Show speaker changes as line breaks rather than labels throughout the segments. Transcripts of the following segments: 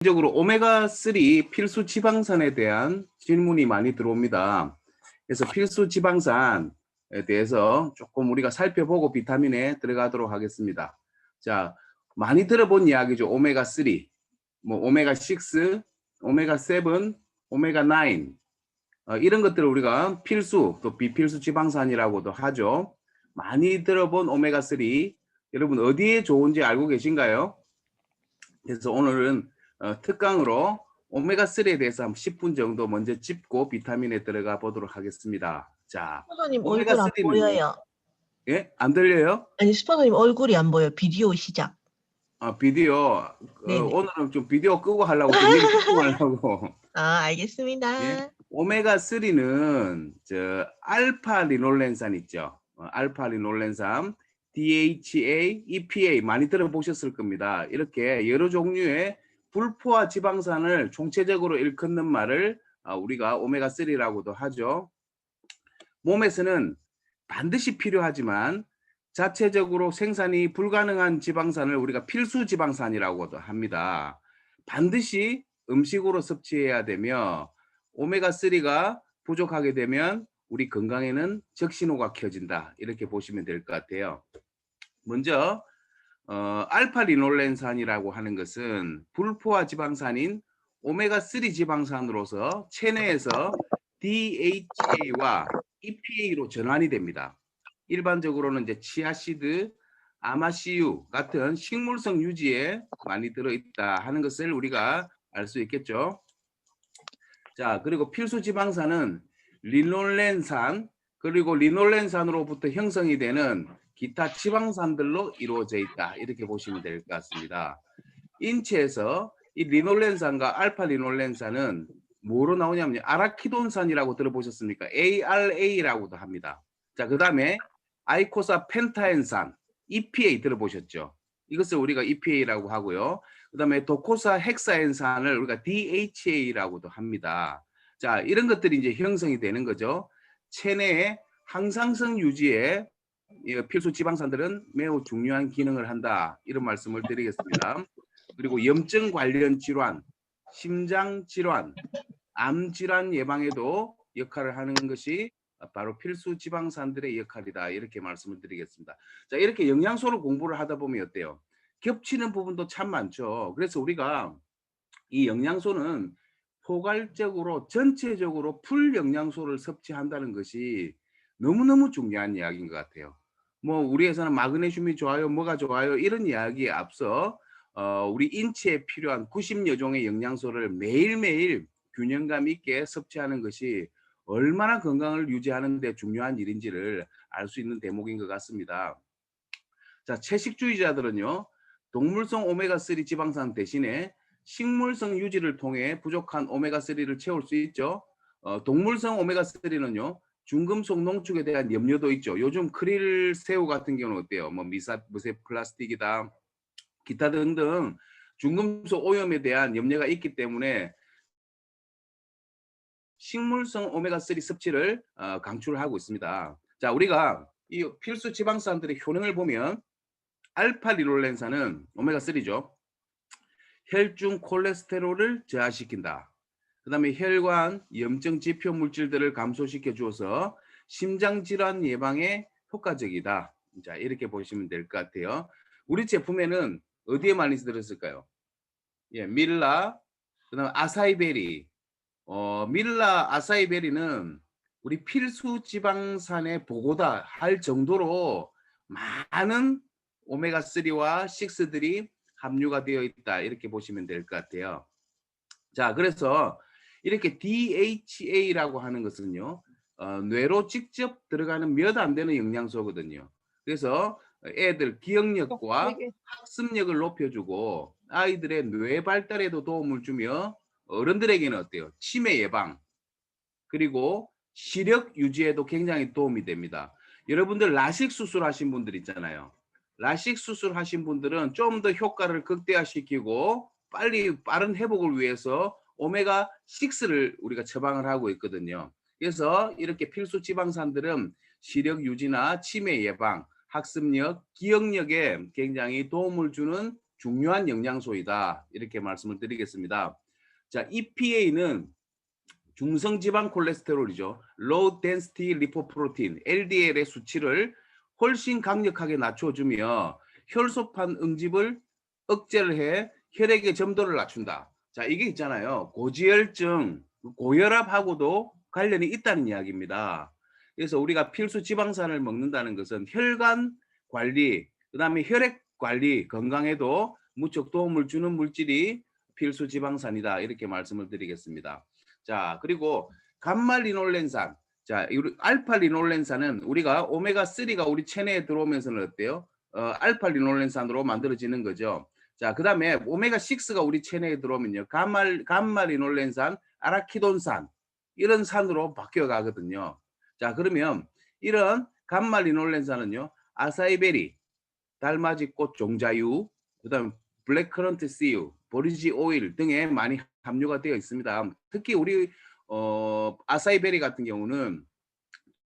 적으로 오메가3 필수 지방산에 대한 질문이 많이 들어옵니다. 그래서 필수 지방산에 대해서 조금 우리가 살펴보고 비타민에 들어가도록 하겠습니다. 자, 많이 들어본 이야기죠. 오메가3, 뭐 오메가6, 오메가7, 오메가9 이런 것들을 우리가 필수 또 비필수 지방산이라고도 하죠. 많이 들어본 오메가3 여러분 어디에 좋은지 알고 계신가요? 그래서 오늘은 특강으로 오메가3에 대해서 한 10분 정도 먼저 짚고 비타민에 들어가 보도록 하겠습니다. 자,
스파더님 얼굴 안
오메가3는
보여요.
예? 안 들려요?
아니 스파더님 얼굴이 안 보여. 비디오 시작.
비디오
네네.
오늘은 좀 비디오 끄고 하려고 좀 미리 집중하려고.
알겠습니다.
예? 오메가3는 저 알파 리놀렌산 있죠. 알파 리놀렌산, DHA, EPA 많이 들어보셨을 겁니다. 이렇게 여러 종류의 불포화 지방산을 총체적으로 일컫는 말을 우리가 오메가3라고도 하죠. 몸에서는 반드시 필요하지만 자체적으로 생산이 불가능한 지방산을 우리가 필수 지방산이라고도 합니다. 반드시 음식으로 섭취해야 되며 오메가3가 부족하게 되면 우리 건강에는 적신호가 켜진다. 이렇게 보시면 될 것 같아요. 먼저 알파 리놀렌산이라고 하는 것은 불포화 지방산인 오메가3 지방산으로서 체내에서 DHA와 EPA로 전환이 됩니다. 일반적으로는 이제 치아씨드, 아마씨유 같은 식물성 유지에 많이 들어있다 하는 것을 우리가 알 수 있겠죠. 자, 그리고 필수 지방산은 리놀렌산 그리고 리놀렌산으로부터 형성이 되는 기타 지방산들로 이루어져 있다. 이렇게 보시면 될 것 같습니다. 인체에서 이 리놀렌산과 알파 리놀렌산은 뭐로 나오냐면 아라키돈산이라고 들어보셨습니까? ARA라고도 합니다. 자, 그 다음에 아이코사 펜타엔산, EPA 들어보셨죠? 이것을 우리가 EPA라고 하고요. 그 다음에 도코사 헥사엔산을 우리가 DHA라고도 합니다. 자, 이런 것들이 이제 형성이 되는 거죠. 체내의 항상성 유지에 필수 지방산들은 매우 중요한 기능을 한다. 이런 말씀을 드리겠습니다. 그리고 염증 관련 질환, 심장 질환, 암 질환 예방에도 역할을 하는 것이 바로 필수 지방산들의 역할이다. 이렇게 말씀을 드리겠습니다. 자, 이렇게 영양소를 공부를 하다 보면 어때요? 겹치는 부분도 참 많죠. 그래서 우리가 이 영양소는 포괄적으로 전체적으로 풀 영양소를 섭취한다는 것이 너무너무 중요한 이야기인 것 같아요. 뭐 우리에서는 마그네슘이 좋아요, 뭐가 좋아요 이런 이야기에 앞서 우리 인체에 필요한 90여 종의 영양소를 매일매일 균형감 있게 섭취하는 것이 얼마나 건강을 유지하는 데 중요한 일인지를 알 수 있는 대목인 것 같습니다. 자, 채식주의자들은요. 동물성 오메가3 지방산 대신에 식물성 유지를 통해 부족한 오메가3를 채울 수 있죠. 동물성 오메가3는요. 중금속 농축에 대한 염려도 있죠. 요즘 크릴 새우 같은 경우는 어때요? 뭐 무쇠 플라스틱이다. 기타 등등 중금속 오염에 대한 염려가 있기 때문에 식물성 오메가3 섭취를 강추를 하고 있습니다. 자, 우리가 이 필수 지방산들의 효능을 보면 알파 리놀렌산은 오메가3죠. 혈중 콜레스테롤을 저하시킨다. 그 다음에 혈관 염증 지표 물질들을 감소시켜 주어서 심장 질환 예방에 효과적이다. 자, 이렇게 보시면 될 것 같아요. 우리 제품에는 어디에 많이 들었을까요? 예, 밀라, 그다음 아사이베리. 밀라 아사이베리는 우리 필수 지방산의 보고다 할 정도로 많은 오메가3와 6들이 함유가 되어 있다. 이렇게 보시면 될 것 같아요. 자, 그래서 이렇게 DHA라고 하는 것은요. 뇌로 직접 들어가는 몇 안 되는 영양소거든요. 그래서 애들 기억력과 학습력을 높여주고 아이들의 뇌 발달에도 도움을 주며 어른들에게는 어때요? 치매 예방 그리고 시력 유지에도 굉장히 도움이 됩니다. 여러분들 라식 수술하신 분들 있잖아요. 라식 수술하신 분들은 좀 더 효과를 극대화시키고 빠른 회복을 위해서 오메가6를 우리가 처방을 하고 있거든요. 그래서 이렇게 필수 지방산들은 시력 유지나 치매 예방, 학습력, 기억력에 굉장히 도움을 주는 중요한 영양소이다. 이렇게 말씀을 드리겠습니다. 자, EPA는 중성지방 콜레스테롤이죠. Low Density Lipoprotein, LDL의 수치를 훨씬 강력하게 낮춰주며 혈소판 응집을 억제를 해 혈액의 점도를 낮춘다. 자, 이게 있잖아요. 고지혈증, 고혈압하고도 관련이 있다는 이야기입니다. 그래서 우리가 필수 지방산을 먹는다는 것은 혈관 관리, 그다음에 혈액 관리, 건강에도 무척 도움을 주는 물질이 필수 지방산이다. 이렇게 말씀을 드리겠습니다. 자, 그리고 감말리놀렌산. 자, 알파리놀렌산은 우리가 오메가3가 우리 체내에 들어오면서는 어때요? 알파리놀렌산으로 만들어지는 거죠. 자, 그 다음에 오메가6가 우리 체내에 들어오면요. 감말리놀렌산, 아라키돈산 이런 산으로 바뀌어 가거든요. 자, 그러면 이런 감말리놀렌산은요. 아사이베리, 달맞이꽃 종자유, 그 다음 블랙커런트 씨유, 보리지 오일 등에 많이 함유가 되어 있습니다. 특히 우리 아사이베리 같은 경우는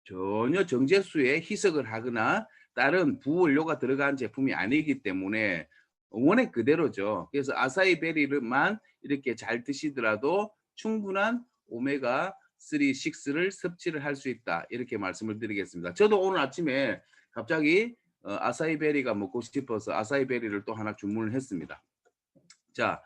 전혀 정제수에 희석을 하거나 다른 부원료가 들어간 제품이 아니기 때문에 원액 그대로죠. 그래서 아사이베리만 이렇게 잘 드시더라도 충분한 오메가 3, 6를 섭취를 할 수 있다. 이렇게 말씀을 드리겠습니다. 저도 오늘 아침에 갑자기 아사이베리가 먹고 싶어서 아사이베리를 또 하나 주문을 했습니다. 자,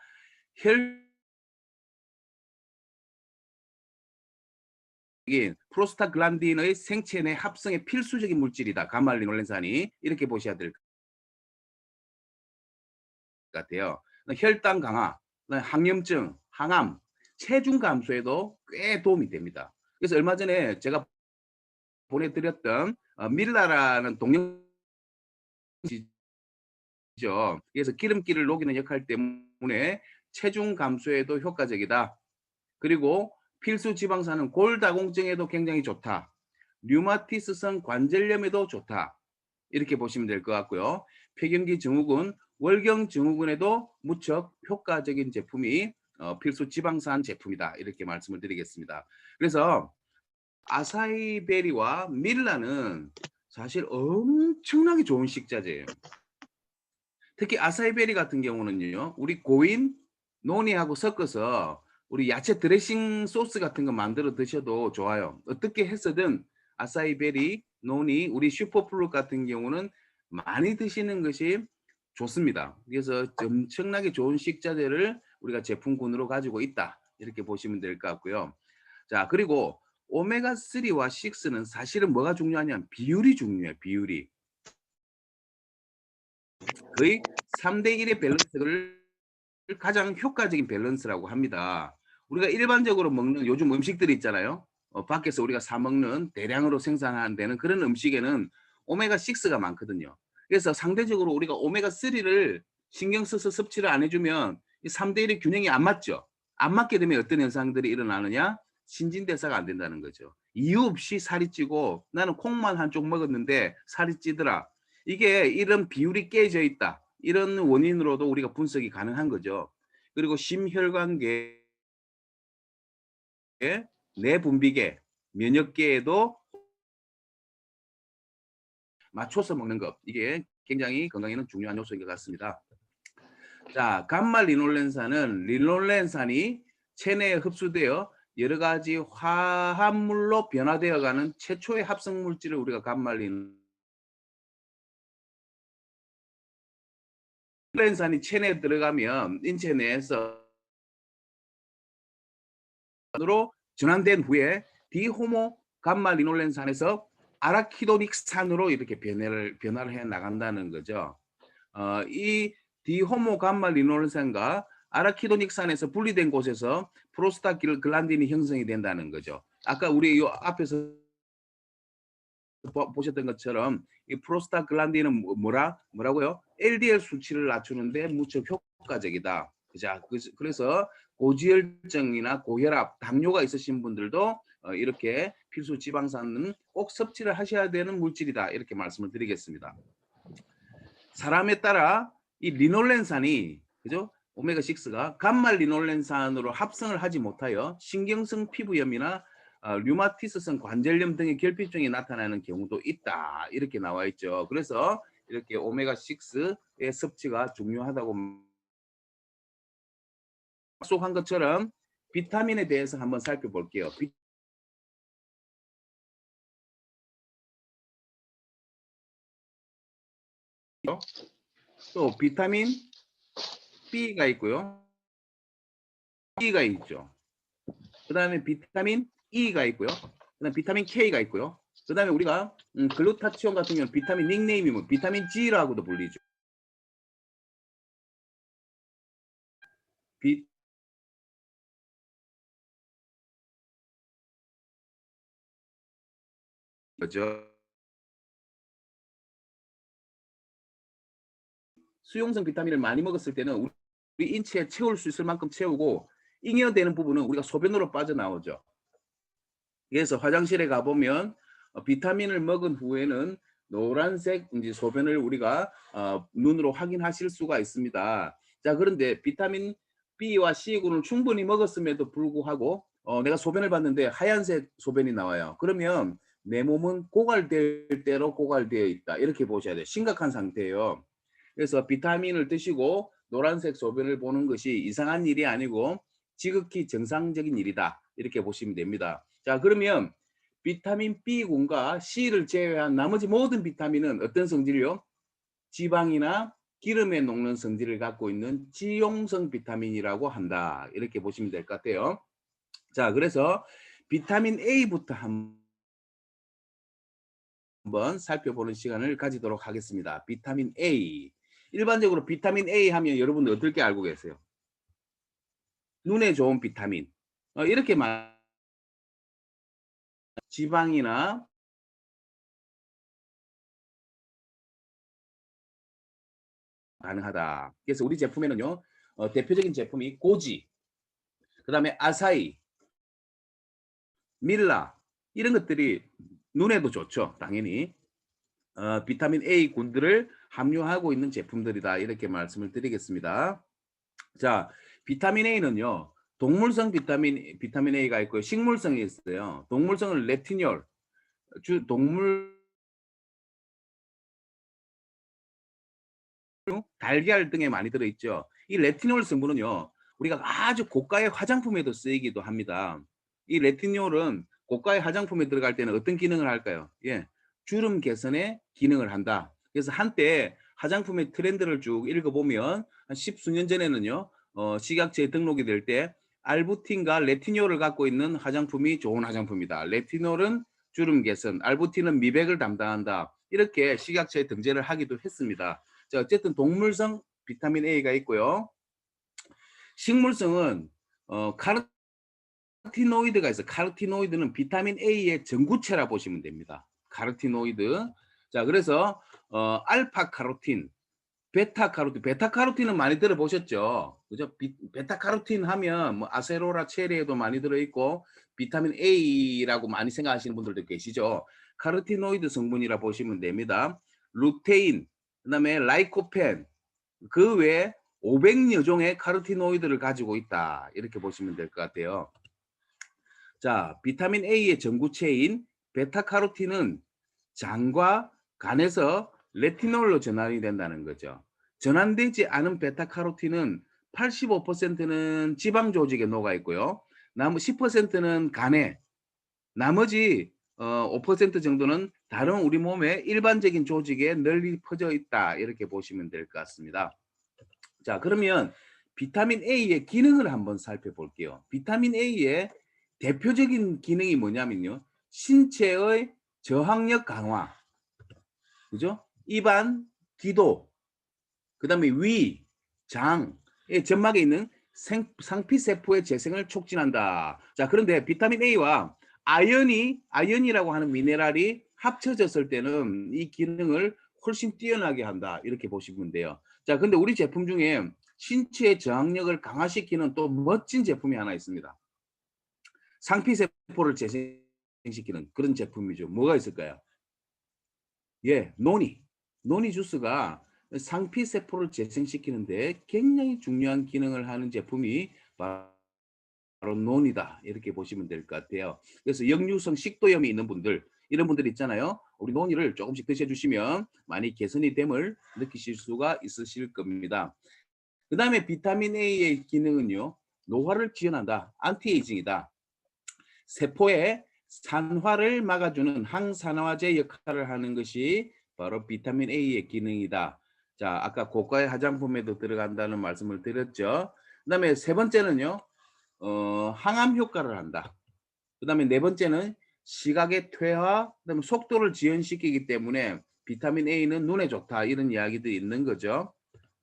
프로스타글란딘의 생체 내 합성의 필수적인 물질이다. 감말리놀렌산이 이렇게 보셔야 될 것 같아요. 혈당 강화, 항염증, 항암, 체중 감소에도 꽤 도움이 됩니다. 그래서 얼마 전에 제가 보내드렸던 밀라라는 동영상이죠. 그래서 기름기를 녹이는 역할 때문에 체중 감소에도 효과적이다. 그리고 필수 지방산은 골다공증에도 굉장히 좋다. 류마티스성 관절염에도 좋다. 이렇게 보시면 될 것 같고요. 폐경기 증후군, 월경 증후군에도 무척 효과적인 제품이 필수 지방산 제품이다. 이렇게 말씀을 드리겠습니다. 그래서 아사이베리와 밀라는 사실 엄청나게 좋은 식자재예요. 특히 아사이베리 같은 경우는요. 우리 고인, 노니하고 섞어서 우리 야채 드레싱 소스 같은 거 만들어 드셔도 좋아요. 어떻게 해서든 아사이베리, 노니, 우리 슈퍼플루 같은 경우는 많이 드시는 것이 좋습니다. 그래서 엄청나게 좋은 식자재를 우리가 제품군으로 가지고 있다. 이렇게 보시면 될 것 같고요. 자, 그리고 오메가3와 6는 사실은 뭐가 중요하냐면 비율이 중요해요. 비율이. 거의 3대1의 밸런스를 가장 효과적인 밸런스라고 합니다. 우리가 일반적으로 먹는 요즘 음식들이 있잖아요. 밖에서 우리가 사 먹는 대량으로 생산하는 그런 음식에는 오메가6가 많거든요. 그래서 상대적으로 우리가 오메가3를 신경 써서 섭취를 안 해주면 이 3대1의 균형이 안 맞죠. 안 맞게 되면 어떤 현상들이 일어나느냐? 신진대사가 안 된다는 거죠. 이유 없이 살이 찌고 나는 콩만 한쪽 먹었는데 살이 찌더라. 이게 이런 비율이 깨져 있다. 이런 원인으로도 우리가 분석이 가능한 거죠. 그리고 심혈관계, 내분비계, 면역계에도 맞춰서 먹는 것. 이게 굉장히 건강에는 중요한 요소인 것 같습니다. 자, 감말리놀렌산은 리놀렌산이 체내에 흡수되어 여러 가지 화합물로 변화되어가는 최초의 합성 물질을 우리가 감말리놀렌산이 체내에 들어가면 인체 내에서 으로 전환된 후에 디호모 감말리놀렌산에서 아라키도닉산으로 이렇게 변화를 해 나간다는 거죠. 이 디호모 감말리놀렌산과 아라키도닉산에서 분리된 곳에서 프로스타글란딘이 형성이 된다는 거죠. 아까 우리 요 앞에서 보셨던 것처럼 이 프로스타글란딘은 뭐라고요? LDL 수치를 낮추는데 무척 효과적이다. 그래서 고지혈증이나 고혈압, 당뇨가 있으신 분들도 이렇게 필수 지방산은 꼭 섭취를 하셔야 되는 물질이다. 이렇게 말씀을 드리겠습니다. 사람에 따라 이 리놀렌산이 그죠? 오메가6가 감말리놀렌산으로 합성을 하지 못하여 신경성 피부염이나 류마티스성 관절염 등의 결핍증이 나타나는 경우도 있다. 이렇게 나와 있죠. 그래서 이렇게 오메가6의 섭취가 중요하다고 약속한 것처럼 비타민에 대해서 한번 살펴볼게요. 또 비타민 B가 있고요. B가 있죠. 그 다음에 비타민 E가 있고요. 그 다음에 비타민 K가 있고요. 그 다음에 우리가 글루타치온 같은 경우는 비타민 닉네임이 뭐 비타민 G라고도 불리죠. 그죠? 수용성 비타민을 많이 먹었을 때는 우리 인체에 채울 수 있을 만큼 채우고 잉여되는 부분은 우리가 소변으로 빠져나오죠. 그래서 화장실에 가보면 비타민을 먹은 후에는 노란색 이제 소변을 우리가 눈으로 확인하실 수가 있습니다. 자, 그런데 비타민 B와 C군을 충분히 먹었음에도 불구하고 내가 소변을 봤는데 하얀색 소변이 나와요. 그러면 내 몸은 고갈될 대로 고갈되어 있다. 이렇게 보셔야 돼요. 심각한 상태예요. 그래서 비타민을 드시고 노란색 소변을 보는 것이 이상한 일이 아니고 지극히 정상적인 일이다. 이렇게 보시면 됩니다. 자, 그러면 비타민 B군과 C를 제외한 나머지 모든 비타민은 어떤 성질이요? 지방이나 기름에 녹는 성질을 갖고 있는 지용성 비타민이라고 한다. 이렇게 보시면 될 것 같아요. 자, 그래서 비타민 A부터 한번 살펴보는 시간을 가지도록 하겠습니다. 비타민 A. 일반적으로 비타민 A 하면 여러분들 어떻게 알고 계세요? 눈에 좋은 비타민. 이렇게 지방이나 가능하다. 그래서 우리 제품에는요, 대표적인 제품이 고지, 그 다음에 아사히, 밀라, 이런 것들이 눈에도 좋죠. 당연히. 비타민 A 군들을 함유하고 있는 제품들이다. 이렇게 말씀을 드리겠습니다. 자, 비타민 A는요, 동물성 비타민 A가 있고요. 식물성이 있어요. 동물성은 레티놀, 동물 달걀 등에 많이 들어있죠. 이 레티놀 성분은요, 우리가 아주 고가의 화장품에도 쓰이기도 합니다. 이 레티놀은 고가의 화장품에 들어갈 때는 어떤 기능을 할까요? 예, 주름 개선에 기능을 한다. 그래서 한때 화장품의 트렌드를 쭉 읽어보면 한 십수년 전에는요, 식약처에 등록이 될 때 알부틴과 레티놀을 갖고 있는 화장품이 좋은 화장품이다. 레티놀은 주름 개선, 알부틴은 미백을 담당한다. 이렇게 식약처에 등재를 하기도 했습니다. 자, 어쨌든 동물성 비타민 A가 있고요. 식물성은 카로티노이드가 있어요. 카로티노이드는 비타민 A의 전구체라 보시면 됩니다. 카로티노이드. 자, 그래서 알파 카로틴, 베타 카로틴. 베타 카로틴은 많이 들어보셨죠? 그죠? 베타 카로틴 하면 뭐 아세로라 체리에도 많이 들어있고 비타민 A라고 많이 생각하시는 분들도 계시죠? 카로티노이드 성분이라 보시면 됩니다. 루테인, 그다음에 라이코펜, 그 외에 500여 종의 카로티노이드를 가지고 있다. 이렇게 보시면 될 것 같아요. 자, 비타민 A의 전구체인 베타카로틴은 장과 간에서 레티놀로 전환이 된다는 거죠. 전환되지 않은 베타카로틴은 85%는 지방 조직에 녹아 있고요. 나머지 10%는 간에, 나머지 5% 정도는 다른 우리 몸의 일반적인 조직에 널리 퍼져 있다. 이렇게 보시면 될 것 같습니다. 자, 그러면 비타민 A의 기능을 한번 살펴볼게요. 비타민 A의 대표적인 기능이 뭐냐면요. 신체의 저항력 강화, 그죠? 입안, 기도, 그 다음에 위, 장의 점막에 있는 상피세포의 재생을 촉진한다. 자, 그런데 비타민 A와 아연이라고 하는 미네랄이 합쳐졌을 때는 이 기능을 훨씬 뛰어나게 한다. 이렇게 보시면 돼요. 자, 근데 우리 제품 중에 신체의 저항력을 강화시키는 또 멋진 제품이 하나 있습니다. 상피세포를 재생시키는 그런 제품이죠. 뭐가 있을까요? 예, 노니 주스가 상피세포를 재생시키는데 굉장히 중요한 기능을 하는 제품이 바로 논이다. 이렇게 보시면 될 것 같아요. 그래서 역류성 식도염이 있는 분들, 이런 분들 있잖아요. 우리 논이를 조금씩 드셔주시면 많이 개선이 됨을 느끼실 수가 있으실 겁니다. 그 다음에 비타민 A의 기능은요, 노화를 지연한다, 안티에이징이다, 세포의 산화를 막아주는 항산화제 역할을 하는 것이 바로 비타민 A의 기능이다. 자, 아까 고가의 화장품에도 들어간다는 말씀을 드렸죠. 그 다음에 세 번째는요, 항암 효과를 한다. 그 다음에 네 번째는 시각의 퇴화, 그다음에 속도를 지연시키기 때문에 비타민 A는 눈에 좋다, 이런 이야기도 있는 거죠.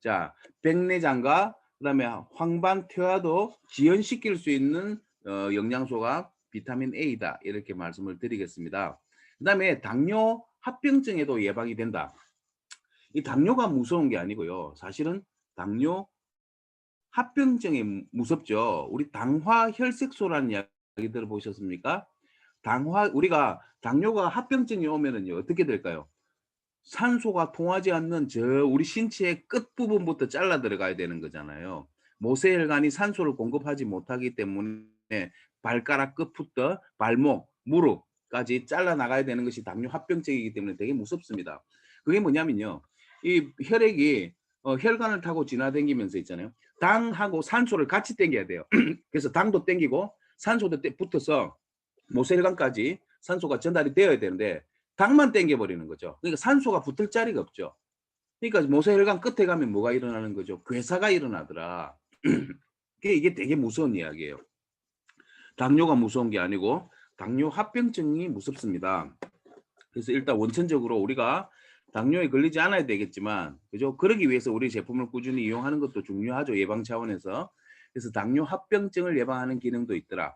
자, 백내장과 그다음에 황반 퇴화도 지연시킬 수 있는 영양소가 비타민 A다, 이렇게 말씀을 드리겠습니다. 그다음에 당뇨 합병증에도 예방이 된다. 이 당뇨가 무서운 게 아니고요, 사실은 당뇨 합병증이 무섭죠. 우리 당화혈색소라는 이야기 들어보셨습니까? 우리가 당뇨가 합병증이 오면은요, 어떻게 될까요? 산소가 통하지 않는 우리 신체의 끝부분부터 잘라 들어가야 되는 거잖아요. 모세혈관이 산소를 공급하지 못하기 때문에 발가락 끝부터 발목, 무릎까지 잘라 나가야 되는 것이 당뇨 합병증이기 때문에 되게 무섭습니다. 그게 뭐냐면요, 이 혈액이 혈관을 타고 지나다니면서 있잖아요. 당하고 산소를 같이 당겨야 돼요. 그래서 당도 당기고 산소도 붙어서 모세혈관까지 산소가 전달이 되어야 되는데 당만 당겨버리는 거죠. 그러니까 산소가 붙을 자리가 없죠. 그러니까 모세혈관 끝에 가면 뭐가 일어나는 거죠? 괴사가 일어나더라. 이게 되게 무서운 이야기예요. 당뇨가 무서운 게 아니고 당뇨 합병증이 무섭습니다. 그래서 일단 원천적으로 우리가 당뇨에 걸리지 않아야 되겠지만, 그죠? 그러기 위해서 우리 제품을 꾸준히 이용하는 것도 중요하죠, 예방 차원에서. 그래서 당뇨 합병증을 예방하는 기능도 있더라.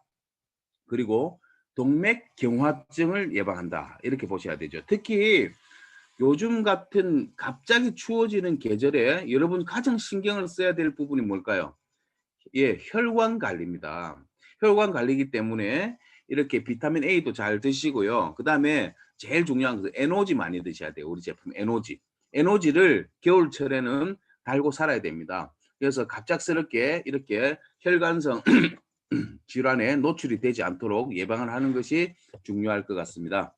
그리고 동맥경화증을 예방한다, 이렇게 보셔야 되죠. 특히 요즘 같은 갑자기 추워지는 계절에 여러분 가장 신경을 써야 될 부분이 뭘까요? 예, 혈관 관리입니다. 혈관 관리이기 때문에 이렇게 비타민 A도 잘 드시고요. 그 다음에 제일 중요한 것은 에너지 많이 드셔야 돼요. 우리 제품 에너지. 에너지를 겨울철에는 달고 살아야 됩니다. 그래서 갑작스럽게 이렇게 혈관성 질환에 노출이 되지 않도록 예방을 하는 것이 중요할 것 같습니다.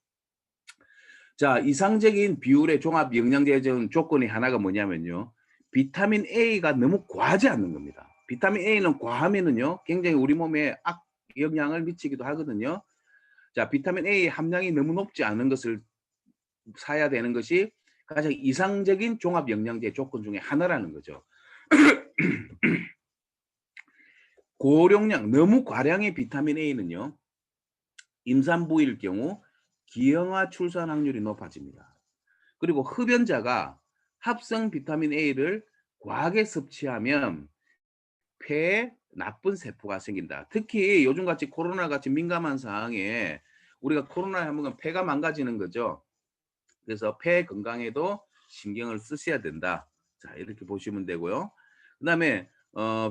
자, 이상적인 비율의 종합 영양제 조건이 하나가 뭐냐면요, 비타민 A가 너무 과하지 않는 겁니다. 비타민 A는 과하면은요, 굉장히 우리 몸에 악영향을 미치기도 하거든요. 자, 비타민 A 함량이 너무 높지 않은 것을 사야 되는 것이 가장 이상적인 종합 영양제 조건 중에 하나라는 거죠. 고용량, 너무 과량의 비타민 A는요, 임산부일 경우 기형아 출산 확률이 높아집니다. 그리고 흡연자가 합성 비타민 A를 과하게 섭취하면 폐에 나쁜 세포가 생긴다. 특히 요즘같이 코로나같이 민감한 상황에 우리가 코로나에 한번 폐가 망가지는 거죠. 그래서 폐 건강에도 신경을 쓰셔야 된다. 자, 이렇게 보시면 되고요. 그 다음에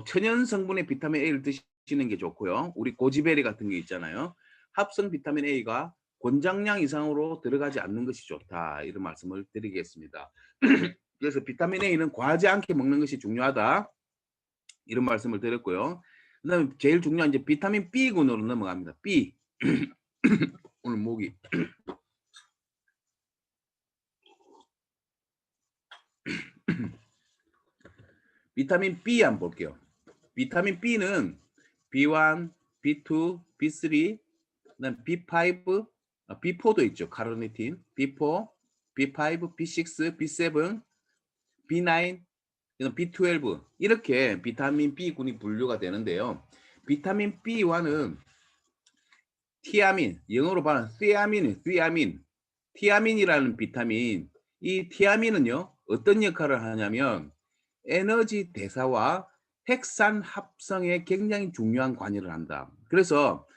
천연 성분의 비타민 A를 드시는 게 좋고요. 우리 고지베리 같은 게 있잖아요. 합성 비타민 A가 권장량 이상으로 들어가지 않는 것이 좋다, 이런 말씀을 드리겠습니다. 그래서 비타민 A는 과하지 않게 먹는 것이 중요하다, 이런 말씀을 드렸고요. 그 다음에 제일 중요한 이제 비타민 B군으로 넘어갑니다. B. 오늘 목이. 비타민 B 한번 볼게요. 비타민 B는 B1, B2, B3, 그다음 B5, B4도 있죠. 카르니틴, B4, B5, B6, B7, B9, B12 이렇게 비타민 B군이 분류가 되는데요. 비타민 B1은 티아민, 영어로 말하면 티아민이라는 비타민, 이 티아민은요, 어떤 역할을 하냐면 에너지 대사와 핵산 합성에 굉장히 중요한 관여를 한다. 그래서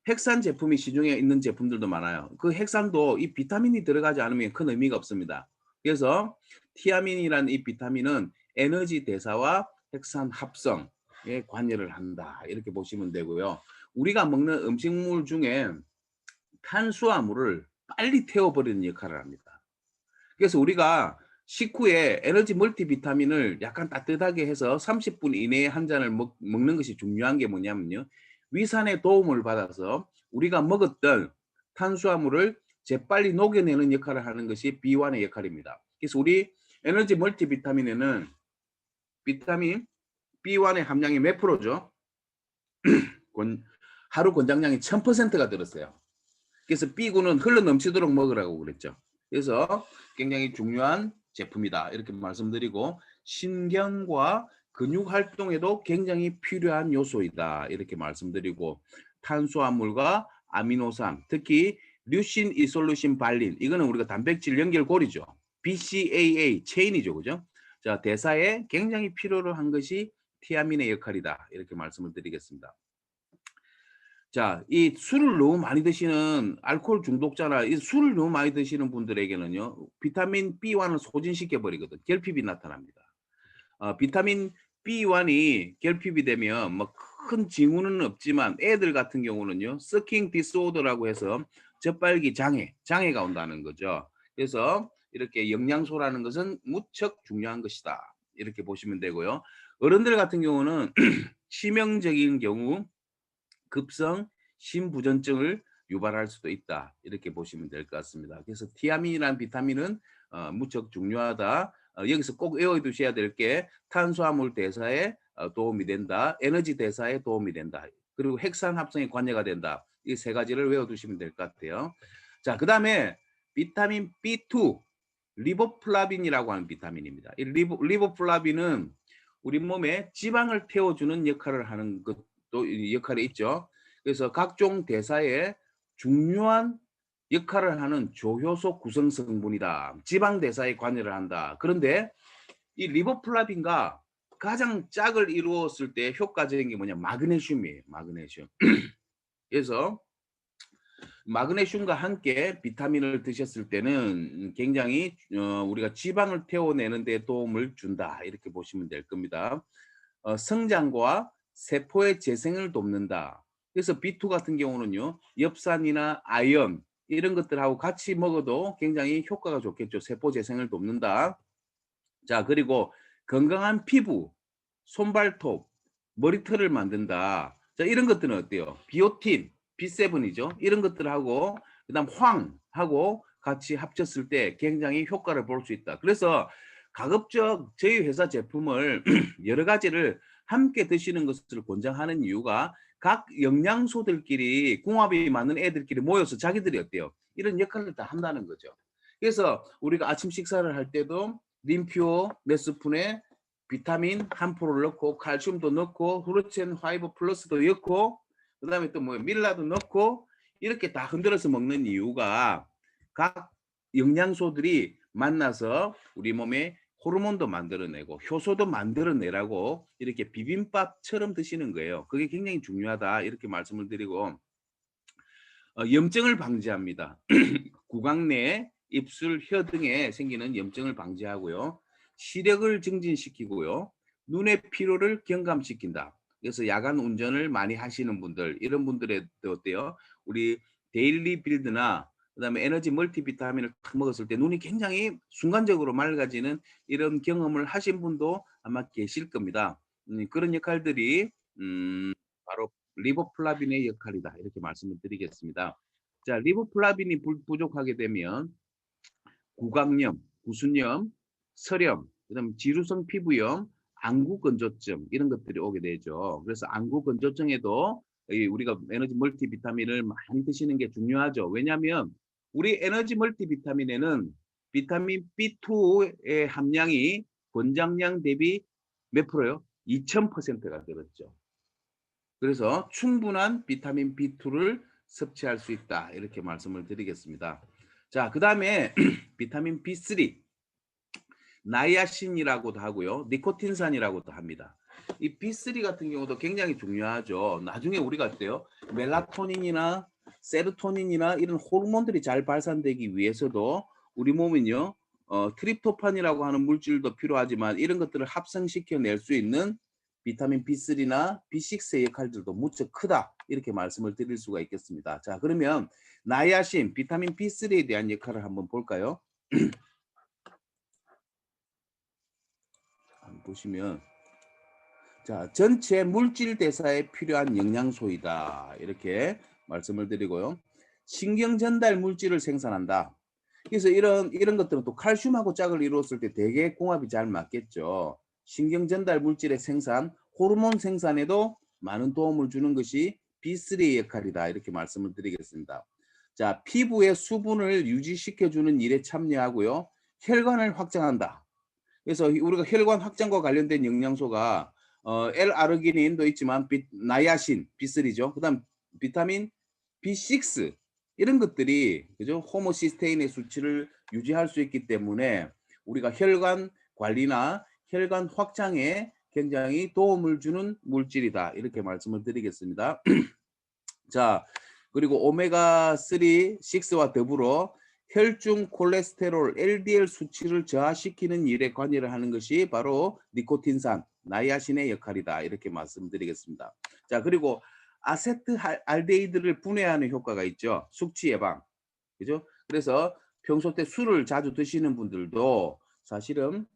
핵산 제품이 시중에 있는 제품들도 많아요. 그 핵산도 이 비타민이 들어가지 않으면 큰 의미가 없습니다. 그래서 티아민이라는 이 비타민은 에너지 대사와 핵산 합성에 관여를 한다, 이렇게 보시면 되고요. 우리가 먹는 음식물 중에 탄수화물을 빨리 태워버리는 역할을 합니다. 그래서 우리가 식후에 에너지 멀티비타민을 약간 따뜻하게 해서 30분 이내에 한 잔을 먹는 것이 중요한 게 뭐냐면요, 위산의 도움을 받아서 우리가 먹었던 탄수화물을 재빨리 녹여내는 역할을 하는 것이 B1의 역할입니다. 그래서 우리 에너지 멀티비타민에는 비타민 B1의 함량이 몇 프로죠? 하루 권장량이 1000%가 들었어요. 그래서 B군은 흘러 넘치도록 먹으라고 그랬죠. 그래서 굉장히 중요한 제품이다 이렇게 말씀드리고, 신경과 근육 활동에도 굉장히 필요한 요소이다 이렇게 말씀드리고, 탄수화물과 아미노산, 특히 류신, 이솔루신, 발린, 이거는 우리가 단백질 연결고리죠. BCAA 체인이죠, 그죠? 자, 대사에 굉장히 필요로 한 것이 티아민의 역할이다 이렇게 말씀을 드리겠습니다. 자, 이 술을 너무 많이 드시는 알코올 중독자나 이 술을 너무 많이 드시는 분들에게는요, 비타민 B1을 소진시켜 버리거든. 결핍이 나타납니다. 비타민 B1이 결핍이 되면 뭐 큰 징후는 없지만 애들 같은 경우는요, 서킹 디스오더라고 해서 젖발기 장애가 온다는 거죠. 그래서 이렇게 영양소라는 것은 무척 중요한 것이다 이렇게 보시면 되고요. 어른들 같은 경우는 치명적인 경우 급성 심부전증을 유발할 수도 있다 이렇게 보시면 될 것 같습니다. 그래서 티아민이라는 비타민은 무척 중요하다. 여기서 꼭 외워두셔야 될 게 탄수화물 대사에 도움이 된다, 에너지 대사에 도움이 된다, 그리고 핵산 합성에 관여가 된다. 이 세 가지를 외워두시면 될 것 같아요. 자, 그 다음에 비타민 B2 리보플라빈이라고 하는 비타민입니다. 이 리보플라빈은 우리 몸에 지방을 태워주는 역할을 하는 것도 역할이 있죠. 그래서 각종 대사에 중요한 역할을 하는 조효소 구성 성분이다. 지방 대사에 관여를 한다. 그런데 이 리보플라빈과 가장 짝을 이루었을 때 효과적인 게 뭐냐? 마그네슘이에요. 마그네슘. 그래서 마그네슘과 함께 비타민을 드셨을 때는 굉장히 우리가 지방을 태워내는 데 도움을 준다 이렇게 보시면 될 겁니다. 성장과 세포의 재생을 돕는다. 그래서 B2 같은 경우는요, 엽산이나 아연 이런 것들하고 같이 먹어도 굉장히 효과가 좋겠죠. 세포 재생을 돕는다. 자, 그리고 건강한 피부, 손발톱, 머리털을 만든다. 자, 이런 것들은 어때요? 비오틴, B7이죠. 이런 것들하고 그다음 황하고 같이 합쳤을 때 굉장히 효과를 볼 수 있다. 그래서 가급적 저희 회사 제품을 여러 가지를 함께 드시는 것을 권장하는 이유가 각 영양소들끼리 궁합이 맞는 애들끼리 모여서 자기들이 어때요? 이런 역할을 다 한다는 거죠. 그래서 우리가 아침 식사를 할 때도 림퓨어 몇 스푼에 비타민 한 포를 넣고 칼슘도 넣고 후르첸 화이브 플러스도 넣고 그다음에 또 뭐 밀라도 넣고 이렇게 다 흔들어서 먹는 이유가 각 영양소들이 만나서 우리 몸에 호르몬도 만들어내고 효소도 만들어내라고 이렇게 비빔밥처럼 드시는 거예요. 그게 굉장히 중요하다 이렇게 말씀을 드리고, 염증을 방지합니다. 구강 내 입술, 혀 등에 생기는 염증을 방지하고요. 시력을 증진시키고요. 눈의 피로를 경감시킨다. 그래서 야간 운전을 많이 하시는 분들, 이런 분들에도 어때요? 우리 데일리 빌드나 그다음에 에너지 멀티비타민을 탁 먹었을 때 눈이 굉장히 순간적으로 맑아지는 이런 경험을 하신 분도 아마 계실 겁니다. 그런 역할들이 바로 리보플라빈의 역할이다 이렇게 말씀을 드리겠습니다. 자, 리보플라빈이 부족하게 되면 구강염, 구순염, 설염, 그다음 지루성 피부염, 안구건조증 이런 것들이 오게 되죠. 그래서 안구건조증에도 우리가 에너지 멀티비타민을 많이 드시는 게 중요하죠. 왜냐하면 우리 에너지 멀티비타민에는 비타민 B2의 함량이 권장량 대비 몇 프로요? 2000%가 들었죠. 그래서 충분한 비타민 B2를 섭취할 수 있다 이렇게 말씀을 드리겠습니다. 자, 그 다음에 비타민 B3 나이아신이라고도 하고요, 니코틴산이라고도 합니다. 이 B3 같은 경우도 굉장히 중요하죠. 나중에 우리가 어때요? 멜라토닌이나 세로토닌이나 이런 호르몬들이 잘 발산되기 위해서도 우리 몸은요, 트립토판이라고 하는 물질도 필요하지만 이런 것들을 합성시켜 낼 수 있는 비타민 B3나 B6의 역할들도 무척 크다 이렇게 말씀을 드릴 수가 있겠습니다. 자, 그러면 나이아신, 비타민 B3에 대한 역할을 한번 볼까요? 보시면 자, 전체 물질 대사에 필요한 영양소이다 이렇게 말씀을 드리고요. 신경 전달 물질을 생산한다. 그래서 이런 것들은 또 칼슘하고 짝을 이루었을 때 되게 궁합이 잘 맞겠죠. 신경 전달 물질의 생산, 호르몬 생산에도 많은 도움을 주는 것이 B3의 역할이다. 이렇게 말씀을 드리겠습니다. 자, 피부의 수분을 유지시켜주는 일에 참여하고요. 혈관을 확장한다. 그래서 우리가 혈관 확장과 관련된 영양소가 L-아르기닌도 있지만 나야신 B3죠. 그다음 비타민 B6 이런 것들이 그죠? 호모시스테인의 수치를 유지할 수 있기 때문에 우리가 혈관 관리나 혈관 확장에 굉장히 도움을 주는 물질이다. 이렇게 말씀을 드리겠습니다. 자, 그리고 오메가3, 6와 더불어 혈중 콜레스테롤 LDL 수치를 저하시키는 일에 관여를 하는 것이 바로 니코틴산, 나이아신의 역할이다. 이렇게 말씀드리겠습니다. 자, 그리고 아세트알데히드를 분해하는 효과가 있죠. 숙취 예방. 그죠? 그래서 평소 때 술을 자주 드시는 분들도 사실은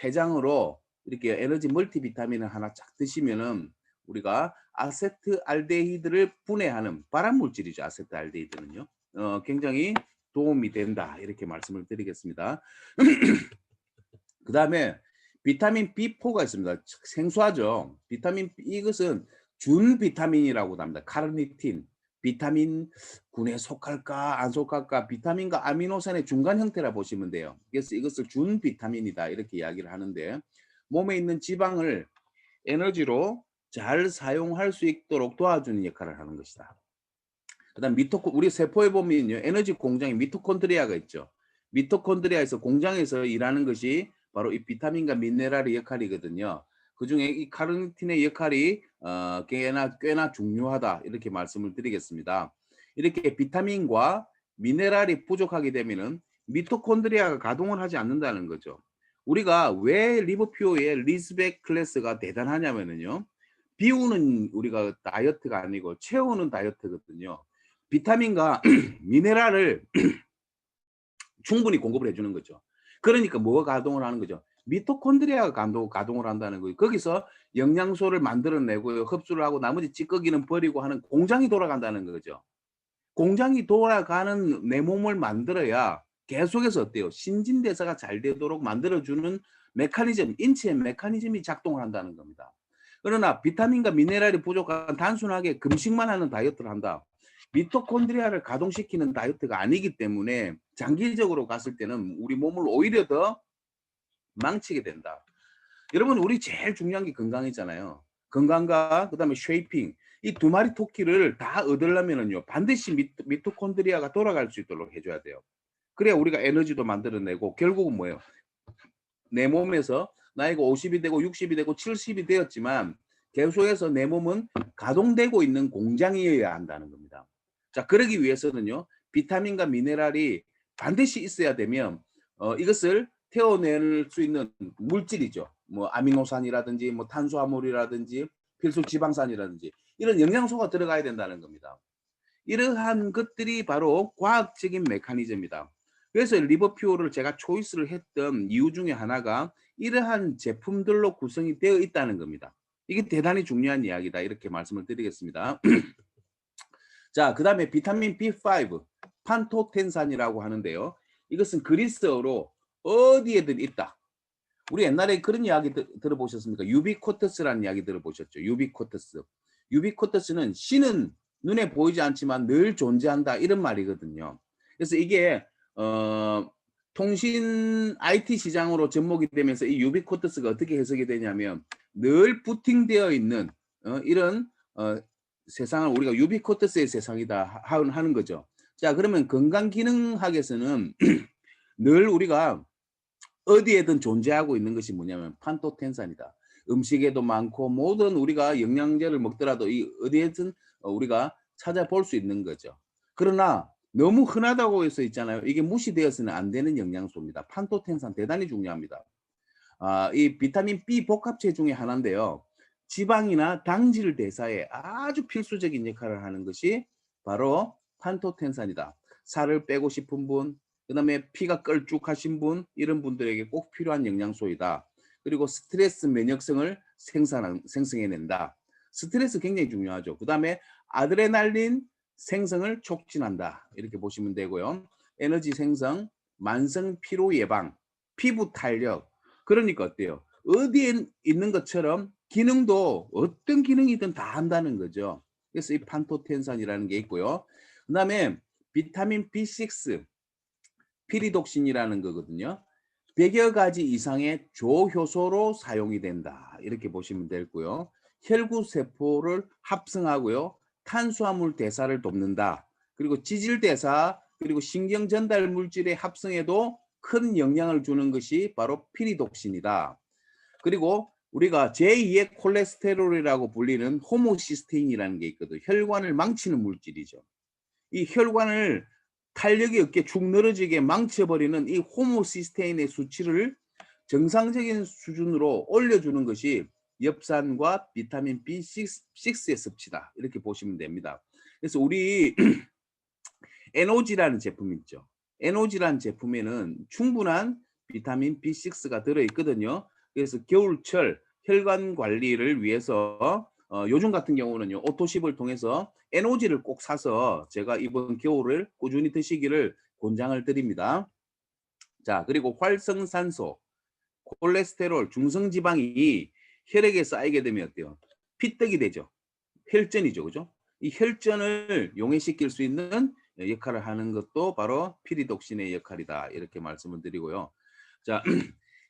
해장으로 이렇게 에너지 멀티비타민을 하나 쫙 드시면은 우리가 아세트알데히드를 분해하는 발암물질이죠. 아세트알데히드는요. 굉장히 도움이 된다. 이렇게 말씀을 드리겠습니다. 그 다음에 비타민 B4가 있습니다. 생소하죠. 비타민 B, 이것은 준 비타민이라고 합니다. 카르니틴, 비타민 군에 속할까 안 속할까 비타민과 아미노산의 중간 형태라 보시면 돼요. 그래서 이것을 준 비타민이다 이렇게 이야기를 하는데 몸에 있는 지방을 에너지로 잘 사용할 수 있도록 도와주는 역할을 하는 것이다. 그다음 우리 세포에 보면요 에너지 공장에 미토콘드리아가 있죠. 미토콘드리아에서 공장에서 일하는 것이 바로 이 비타민과 미네랄의 역할이거든요. 그중에 이 카르니틴의 역할이 꽤나 중요하다 이렇게 말씀을 드리겠습니다. 이렇게 비타민과 미네랄이 부족하게 되면은 미토콘드리아가 가동을 하지 않는다는 거죠. 우리가 왜 리버퓨어의 리스백 클래스가 대단하냐면요. 비우는 우리가 다이어트가 아니고 채우는 다이어트거든요. 비타민과 미네랄을 충분히 공급을 해주는 거죠. 그러니까 뭐가 가동을 하는 거죠? 미토콘드리아가 가동을 한다는 거예요. 거기서 영양소를 만들어내고 흡수를 하고 나머지 찌꺼기는 버리고 하는 공장이 돌아간다는 거죠. 공장이 돌아가는 내 몸을 만들어야 계속해서 어때요? 신진대사가 잘 되도록 만들어주는 메커니즘, 인체의 메커니즘이 작동을 한다는 겁니다. 그러나 비타민과 미네랄이 부족한 단순하게 금식만 하는 다이어트를 한다. 미토콘드리아를 가동시키는 다이어트가 아니기 때문에 장기적으로 갔을 때는 우리 몸을 오히려 더 망치게 된다. 여러분 우리 제일 중요한 게 건강이잖아요. 건강과 그다음에 쉐이핑 이 두 마리 토끼를 다 얻으려면은요 반드시 미토콘드리아가 돌아갈 수 있도록 해줘야 돼요. 그래야 우리가 에너지도 만들어내고 결국은 뭐예요? 내 몸에서 나이가 50이 되고 60이 되고 70이 되었지만 계속해서 내 몸은 가동되고 있는 공장이어야 한다는 겁니다. 자, 그러기 위해서는요 비타민과 미네랄이 반드시 있어야 되면 이것을 태워낼 수 있는 물질이죠. 뭐 아미노산이라든지 뭐 탄수화물이라든지 필수 지방산이라든지 이런 영양소가 들어가야 된다는 겁니다. 이러한 것들이 바로 과학적인 메커니즘이다. 그래서 리버퓨어를 제가 초이스를 했던 이유 중에 하나가 이러한 제품들로 구성이 되어 있다는 겁니다. 이게 대단히 중요한 이야기다. 이렇게 말씀을 드리겠습니다. 자, 그 다음에 비타민 B5, 판토텐산이라고 하는데요. 이것은 그리스어로 어디에든 있다. 우리 옛날에 그런 이야기 들어보셨습니까? 유비코터스라는 이야기 들어보셨죠? 유비코터스. 유비코터스는 신은 눈에 보이지 않지만 늘 존재한다 이런 말이거든요. 그래서 이게 통신 IT 시장으로 접목이 되면서 이 유비코터스가 어떻게 해석이 되냐면 늘 부팅되어 있는 이런 세상을 우리가 유비코터스의 세상이다 하는 거죠. 자, 그러면 건강기능학에서는 늘 우리가 어디에든 존재하고 있는 것이 뭐냐면 판토텐산이다. 음식에도 많고 모든 우리가 영양제를 먹더라도 이 어디에든 우리가 찾아볼 수 있는 거죠. 그러나 너무 흔하다고 해서 있잖아요. 이게 무시되어서는 안 되는 영양소입니다. 판토텐산 대단히 중요합니다. 이 비타민 B 복합체 중에 하나인데요. 지방이나 당질 대사에 아주 필수적인 역할을 하는 것이 바로 판토텐산이다. 살을 빼고 싶은 분, 그 다음에 피가 걸쭉하신 분, 이런 분들에게 꼭 필요한 영양소이다. 그리고 스트레스 면역성을 생성해낸다. 스트레스 굉장히 중요하죠. 그 다음에 아드레날린 생성을 촉진한다. 이렇게 보시면 되고요. 에너지 생성, 만성 피로 예방, 피부 탄력. 그러니까 어때요? 어디에 있는 것처럼 기능도 어떤 기능이든 다 한다는 거죠. 그래서 이 판토텐산이라는 게 있고요. 그다음에 비타민 B6, 피리독신이라는 거거든요. 100여 가지 이상의 조효소로 사용이 된다. 이렇게 보시면 되고요. 혈구 세포를 합성하고요. 탄수화물 대사를 돕는다. 그리고 지질 대사, 그리고 신경 전달 물질의 합성에도 큰 영향을 주는 것이 바로 피리독신이다. 그리고 우리가 제2의 콜레스테롤이라고 불리는 호모시스테인이라는 게 있거든요. 혈관을 망치는 물질이죠. 이 혈관을 탄력이 없게 축 늘어지게 망쳐버리는 이 호모시스테인의 수치를 정상적인 수준으로 올려주는 것이 엽산과 비타민 B6의 섭취다. 이렇게 보시면 됩니다. 그래서 우리 NOG라는 제품 있죠. NOG라는 제품에는 충분한 비타민 B6가 들어있거든요. 그래서 겨울철 혈관 관리를 위해서 요즘 같은 경우는요, 오토십을 통해서 NOG를 꼭 사서 제가 이번 겨울을 꾸준히 드시기를 권장을 드립니다. 자, 그리고 활성산소, 콜레스테롤, 중성지방이 혈액에 쌓이게 되면 어때요? 피떡이 되죠. 혈전이죠. 그죠? 이 혈전을 용해시킬 수 있는 역할을 하는 것도 바로 피리독신의 역할이다. 이렇게 말씀을 드리고요. 자,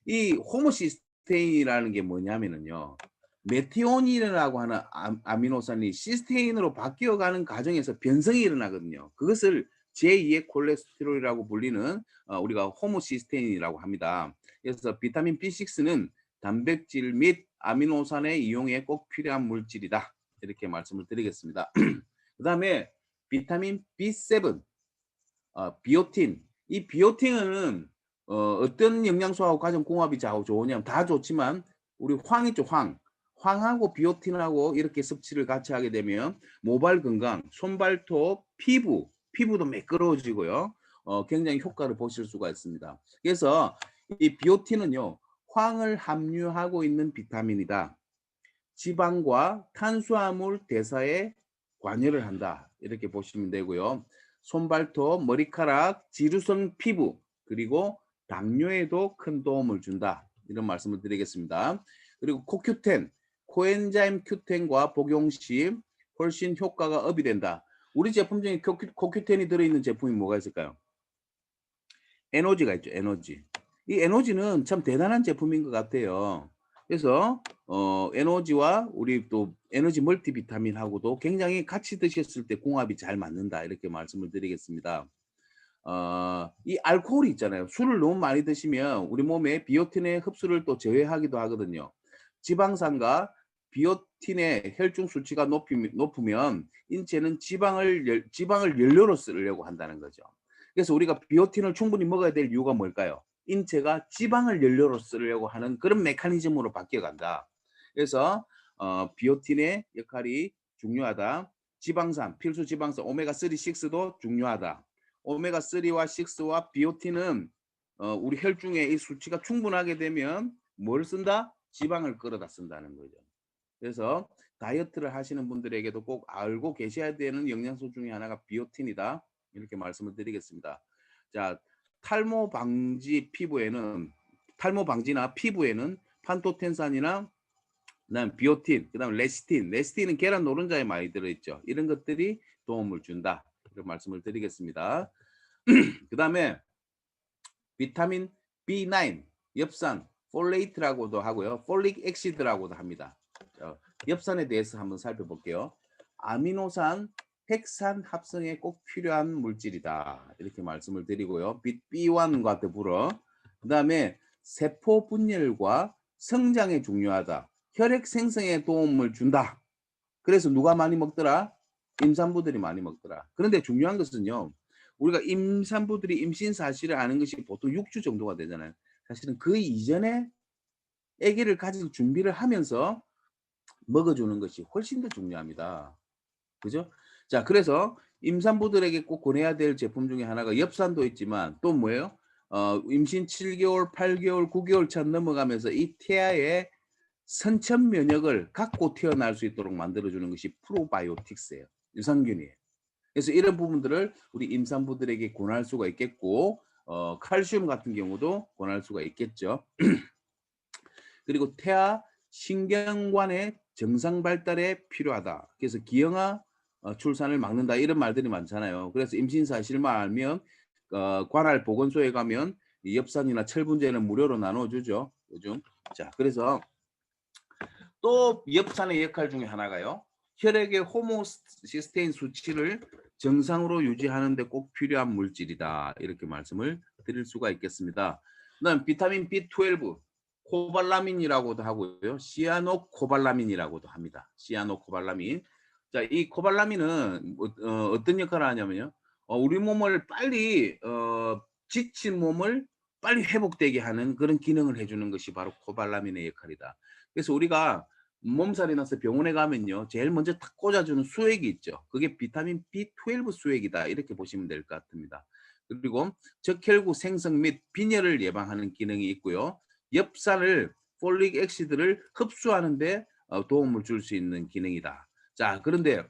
이 호모시스테인이라는 게 뭐냐면은요. 메티오닌이라고 하는 아미노산이 시스테인으로 바뀌어가는 과정에서 변성이 일어나거든요. 그것을 제2의 콜레스테롤이라고 불리는 우리가 호모시스테인이라고 합니다. 그래서 비타민 B6는 단백질 및 아미노산의 이용에 꼭 필요한 물질이다. 이렇게 말씀을 드리겠습니다. 그 다음에 비타민 B7, 비오틴. 이 비오틴은 어떤 영양소하고 가장 궁합이 좋으냐면 다 좋지만 우리 황 있죠, 황. 황하고 비오틴하고 이렇게 섭취를 같이 하게 되면 모발 건강, 손발톱, 피부도 매끄러워지고요. 굉장히 효과를 보실 수가 있습니다. 그래서 이 비오틴은요, 황을 함유하고 있는 비타민이다. 지방과 탄수화물 대사에 관여를 한다. 이렇게 보시면 되고요. 손발톱, 머리카락, 지루성 피부, 그리고 당뇨에도 큰 도움을 준다. 이런 말씀을 드리겠습니다. 그리고 코큐텐, 코엔자임 Q10과 복용 시 훨씬 효과가 업이 된다. 우리 제품 중에 코큐텐이 들어있는 제품이 뭐가 있을까요? 에너지가 있죠. 에너지. 이 에너지는 참 대단한 제품인 것 같아요. 그래서 에너지와 우리 또 에너지 멀티비타민하고도 굉장히 같이 드셨을 때 궁합이 잘 맞는다. 이렇게 말씀을 드리겠습니다. 이 알코올이 있잖아요. 술을 너무 많이 드시면 우리 몸에 비오틴의 흡수를 또 제외하기도 하거든요. 지방산과 비오틴의 혈중 수치가 높으면 인체는 지방을 연료로 쓰려고 한다는 거죠. 그래서 우리가 비오틴을 충분히 먹어야 될 이유가 뭘까요? 인체가 지방을 연료로 쓰려고 하는 그런 메커니즘으로 바뀌어간다. 그래서 비오틴의 역할이 중요하다. 지방산, 필수 지방산 오메가3, 6도 중요하다. 오메가3와 6와 비오틴은 우리 혈중에 이 수치가 충분하게 되면 뭘 쓴다? 지방을 끌어다 쓴다는 거죠. 그래서 다이어트를 하시는 분들에게도 꼭 알고 계셔야 되는 영양소 중에 하나가 비오틴이다. 이렇게 말씀을 드리겠습니다. 자, 탈모 방지나 피부에는 판토텐산이나 그다음 비오틴, 그다음 레시틴은 계란 노른자에 많이 들어있죠. 이런 것들이 도움을 준다. 이런 말씀을 드리겠습니다. 그다음에 비타민 B9, 엽산, 폴레이트라고도 하고요. 폴릭 액시드라고도 합니다. 엽산에 대해서 한번 살펴볼게요. 아미노산, 핵산 합성에 꼭 필요한 물질이다. 이렇게 말씀을 드리고요. B1과 더불어 그다음에 세포 분열과 성장에 중요하다. 혈액 생성에 도움을 준다. 그래서 누가 많이 먹더라? 임산부들이 많이 먹더라. 그런데 중요한 것은요. 우리가 임산부들이 임신 사실을 아는 것이 보통 6주 정도가 되잖아요. 사실은 그 이전에 아기를 가질 준비를 하면서 먹어주는 것이 훨씬 더 중요합니다. 그죠? 자, 그래서 임산부들에게 꼭 권해야 될 제품 중에 하나가 엽산도 있지만 또 뭐예요? 임신 7개월, 8개월, 9개월 차 넘어가면서 이 태아의 선천 면역을 갖고 태어날 수 있도록 만들어주는 것이 프로바이오틱스예요. 유산균이에요. 그래서 이런 부분들을 우리 임산부들에게 권할 수가 있겠고, 칼슘 같은 경우도 권할 수가 있겠죠. 그리고 태아 신경관의 정상 발달에 필요하다. 그래서 기형아 출산을 막는다 이런 말들이 많잖아요. 그래서 임신 사실만 알면 관할 보건소에 가면 이 엽산이나 철분제는 무료로 나눠주죠. 요즘. 자, 그래서 또 엽산의 역할 중에 하나가요. 혈액의 호모시스테인 수치를 정상으로 유지하는 데 꼭 필요한 물질이다. 이렇게 말씀을 드릴 수가 있겠습니다. 그다음 비타민 B12 코발라민이라고도 하고요. 시아노코발라민이라고도 합니다. 시아노코발라민. 자, 이 코발라민은 어떤 역할을 하냐면요. 우리 몸을 빨리 지친 몸을 빨리 회복되게 하는 그런 기능을 해주는 것이 바로 코발라민의 역할이다. 그래서 우리가 몸살이 나서 병원에 가면요. 제일 먼저 탁 꽂아주는 수액이 있죠. 그게 비타민 B12 수액이다. 이렇게 보시면 될 것 같습니다. 그리고 적혈구 생성 및 빈혈을 예방하는 기능이 있고요. 엽산을 폴릭 액시드를 흡수하는 데 도움을 줄 수 있는 기능이다. 자, 그런데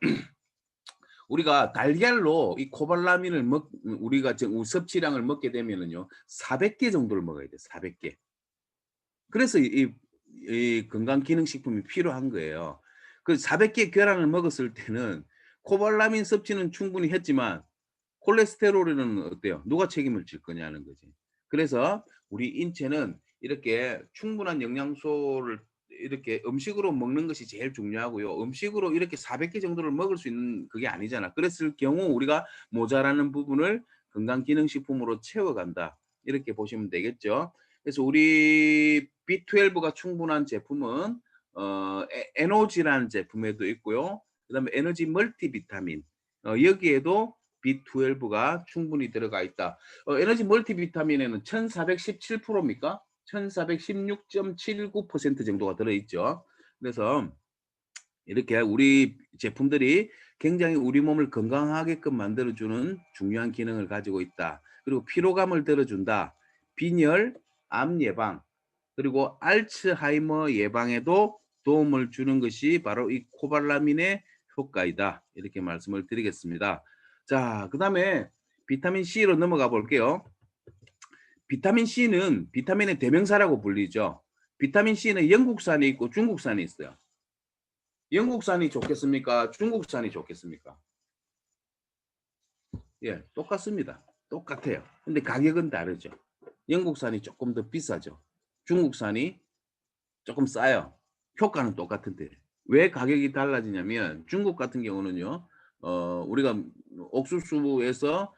우리가 달걀로 이 코발라민을 우리가 섭취량을 먹게 되면은요. 400개 정도를 먹어야 돼. 400개. 그래서 이 건강기능식품이 필요한 거예요. 그 400개 계란을 먹었을 때는 코발라민 섭취는 충분히 했지만 콜레스테롤에는 어때요? 누가 책임을 질 거냐는 거지. 그래서 우리 인체는 이렇게 충분한 영양소를 이렇게 음식으로 먹는 것이 제일 중요하고요. 음식으로 이렇게 400개 정도를 먹을 수 있는 그게 아니잖아. 그랬을 경우 우리가 모자라는 부분을 건강기능식품으로 채워간다. 이렇게 보시면 되겠죠. 그래서 우리 B12가 충분한 제품은 에너지라는 제품에도 있고요. 그다음에 에너지 멀티비타민 여기에도 B12가 충분히 들어가 있다. 에너지 멀티비타민에는 1417%입니까? 1416.79% 정도가 들어있죠. 그래서 이렇게 우리 제품들이 굉장히 우리 몸을 건강하게끔 만들어주는 중요한 기능을 가지고 있다. 그리고 피로감을 들어준다. 빈혈, 암 예방, 그리고 알츠하이머 예방에도 도움을 주는 것이 바로 이 코발라민의 효과이다. 이렇게 말씀을 드리겠습니다. 자, 그 다음에 비타민 C로 넘어가 볼게요. 비타민 C는 비타민의 대명사라고 불리죠. 비타민 C는 영국산이 있고 중국산이 있어요. 영국산이 좋겠습니까? 중국산이 좋겠습니까? 예, 똑같습니다. 똑같아요. 근데 가격은 다르죠. 영국산이 조금 더 비싸죠. 중국산이 조금 싸요. 효과는 똑같은데. 왜 가격이 달라지냐면 중국 같은 경우는요. 우리가 옥수수에서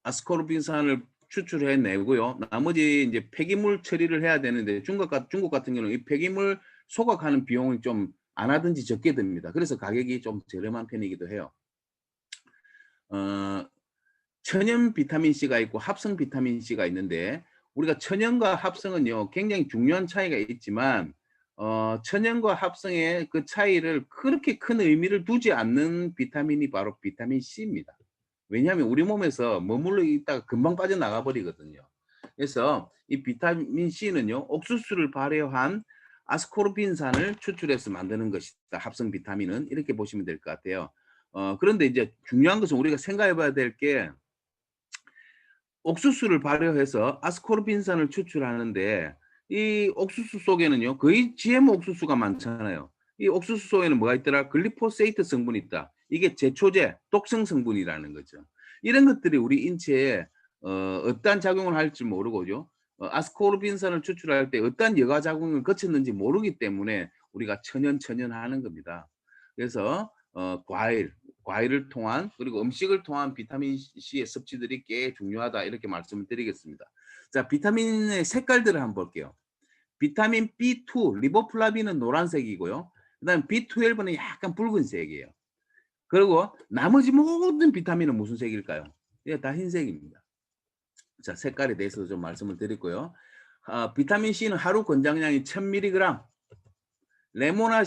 아스코르빈산을 추출해 내고요. 나머지 이제 폐기물 처리를 해야 되는데 중국 같은 경우는 이 폐기물 소각하는 비용이 좀 안 하든지 적게 듭니다. 그래서 가격이 좀 저렴한 편이기도 해요. 천연 비타민 C가 있고 합성 비타민 C가 있는데 우리가 천연과 합성은요 굉장히 중요한 차이가 있지만 천연과 합성의 그 차이를 그렇게 큰 의미를 두지 않는 비타민이 바로 비타민 C입니다. 왜냐하면 우리 몸에서 머물러 있다가 금방 빠져나가 버리거든요. 그래서 이 비타민 C는요 옥수수를 발효한 아스코르빈산을 추출해서 만드는 것이다. 합성 비타민은 이렇게 보시면 될 것 같아요. 그런데 이제 중요한 것은 우리가 생각해 봐야 될 게 옥수수를 발효해서 아스코르빈산을 추출하는데 이 옥수수 속에는요 거의 GM 옥수수가 많잖아요. 이 옥수수 속에는 뭐가 있더라? 글리포세이트 성분이 있다. 이게 제초제, 독성 성분이라는 거죠. 이런 것들이 우리 인체에 어떠한 작용을 할지 모르고요. 아스코르빈산을 추출할 때 어떠한 여가 작용을 거쳤는지 모르기 때문에 우리가 천연 하는 겁니다. 그래서 과일을 통한 그리고 음식을 통한 비타민 C의 섭취들이 꽤 중요하다 이렇게 말씀을 드리겠습니다. 자, 비타민의 색깔들을 한번 볼게요. 비타민 B2, 리보플라빈은 노란색이고요. 그다음 B12는 약간 붉은색이에요. 그리고 나머지 모든 비타민은 무슨 색일까요? 예, 다 흰색입니다. 자, 색깔에 대해서 좀 말씀을 드리고요. 비타민 C는 하루 권장량이 1000mg, 레모나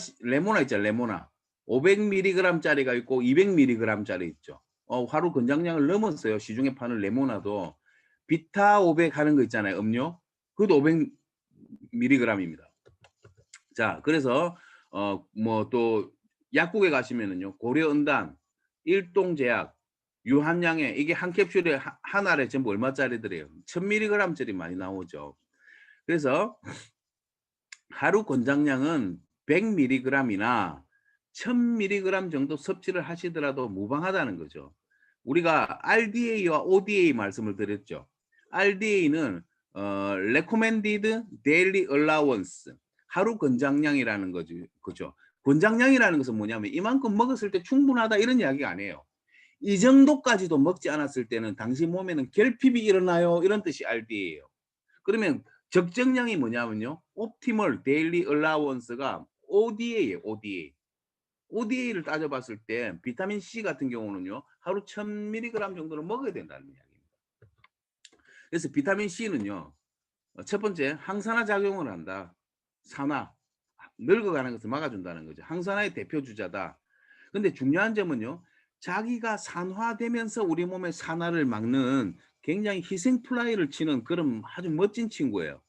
있죠, 레모나. 500mg짜리가 있고 200mg짜리 있죠. 하루 권장량을 넘었어요. 시중에 파는 레모나도 비타 500 하는 거 있잖아요. 음료. 그것도 500mg입니다. 자, 그래서 뭐 또 약국에 가시면은요. 고려은단, 일동제약, 유한량에 이게 한 캡슐에 한 알에 전부 얼마짜리들이에요? 1000mg짜리 많이 나오죠. 그래서 하루 권장량은 100mg이나 1000mg 정도 섭취를 하시더라도 무방하다는 거죠. 우리가 RDA와 ODA 말씀을 드렸죠. RDA는 Recommended Daily Allowance, 하루 권장량이라는 거죠. 그죠? 권장량이라는 것은 뭐냐면 이만큼 먹었을 때 충분하다 이런 이야기가 아니에요. 이 정도까지도 먹지 않았을 때는 당신 몸에는 결핍이 일어나요. 이런 뜻이 RDA예요. 그러면 적정량이 뭐냐면요. Optimal Daily Allowance가 ODA예요. ODA. ODA를 따져봤을 때 비타민 C 같은 경우는요. 하루 1000mg 정도는 먹어야 된다는 이야기입니다. 그래서 비타민 C는요. 첫 번째 항산화 작용을 한다. 산화. 늙어가는 것을 막아준다는 거죠. 항산화의 대표 주자다. 근데 중요한 점은요. 자기가 산화되면서 우리 몸의 산화를 막는 굉장히 희생 플라이를 치는 그런 아주 멋진 친구예요.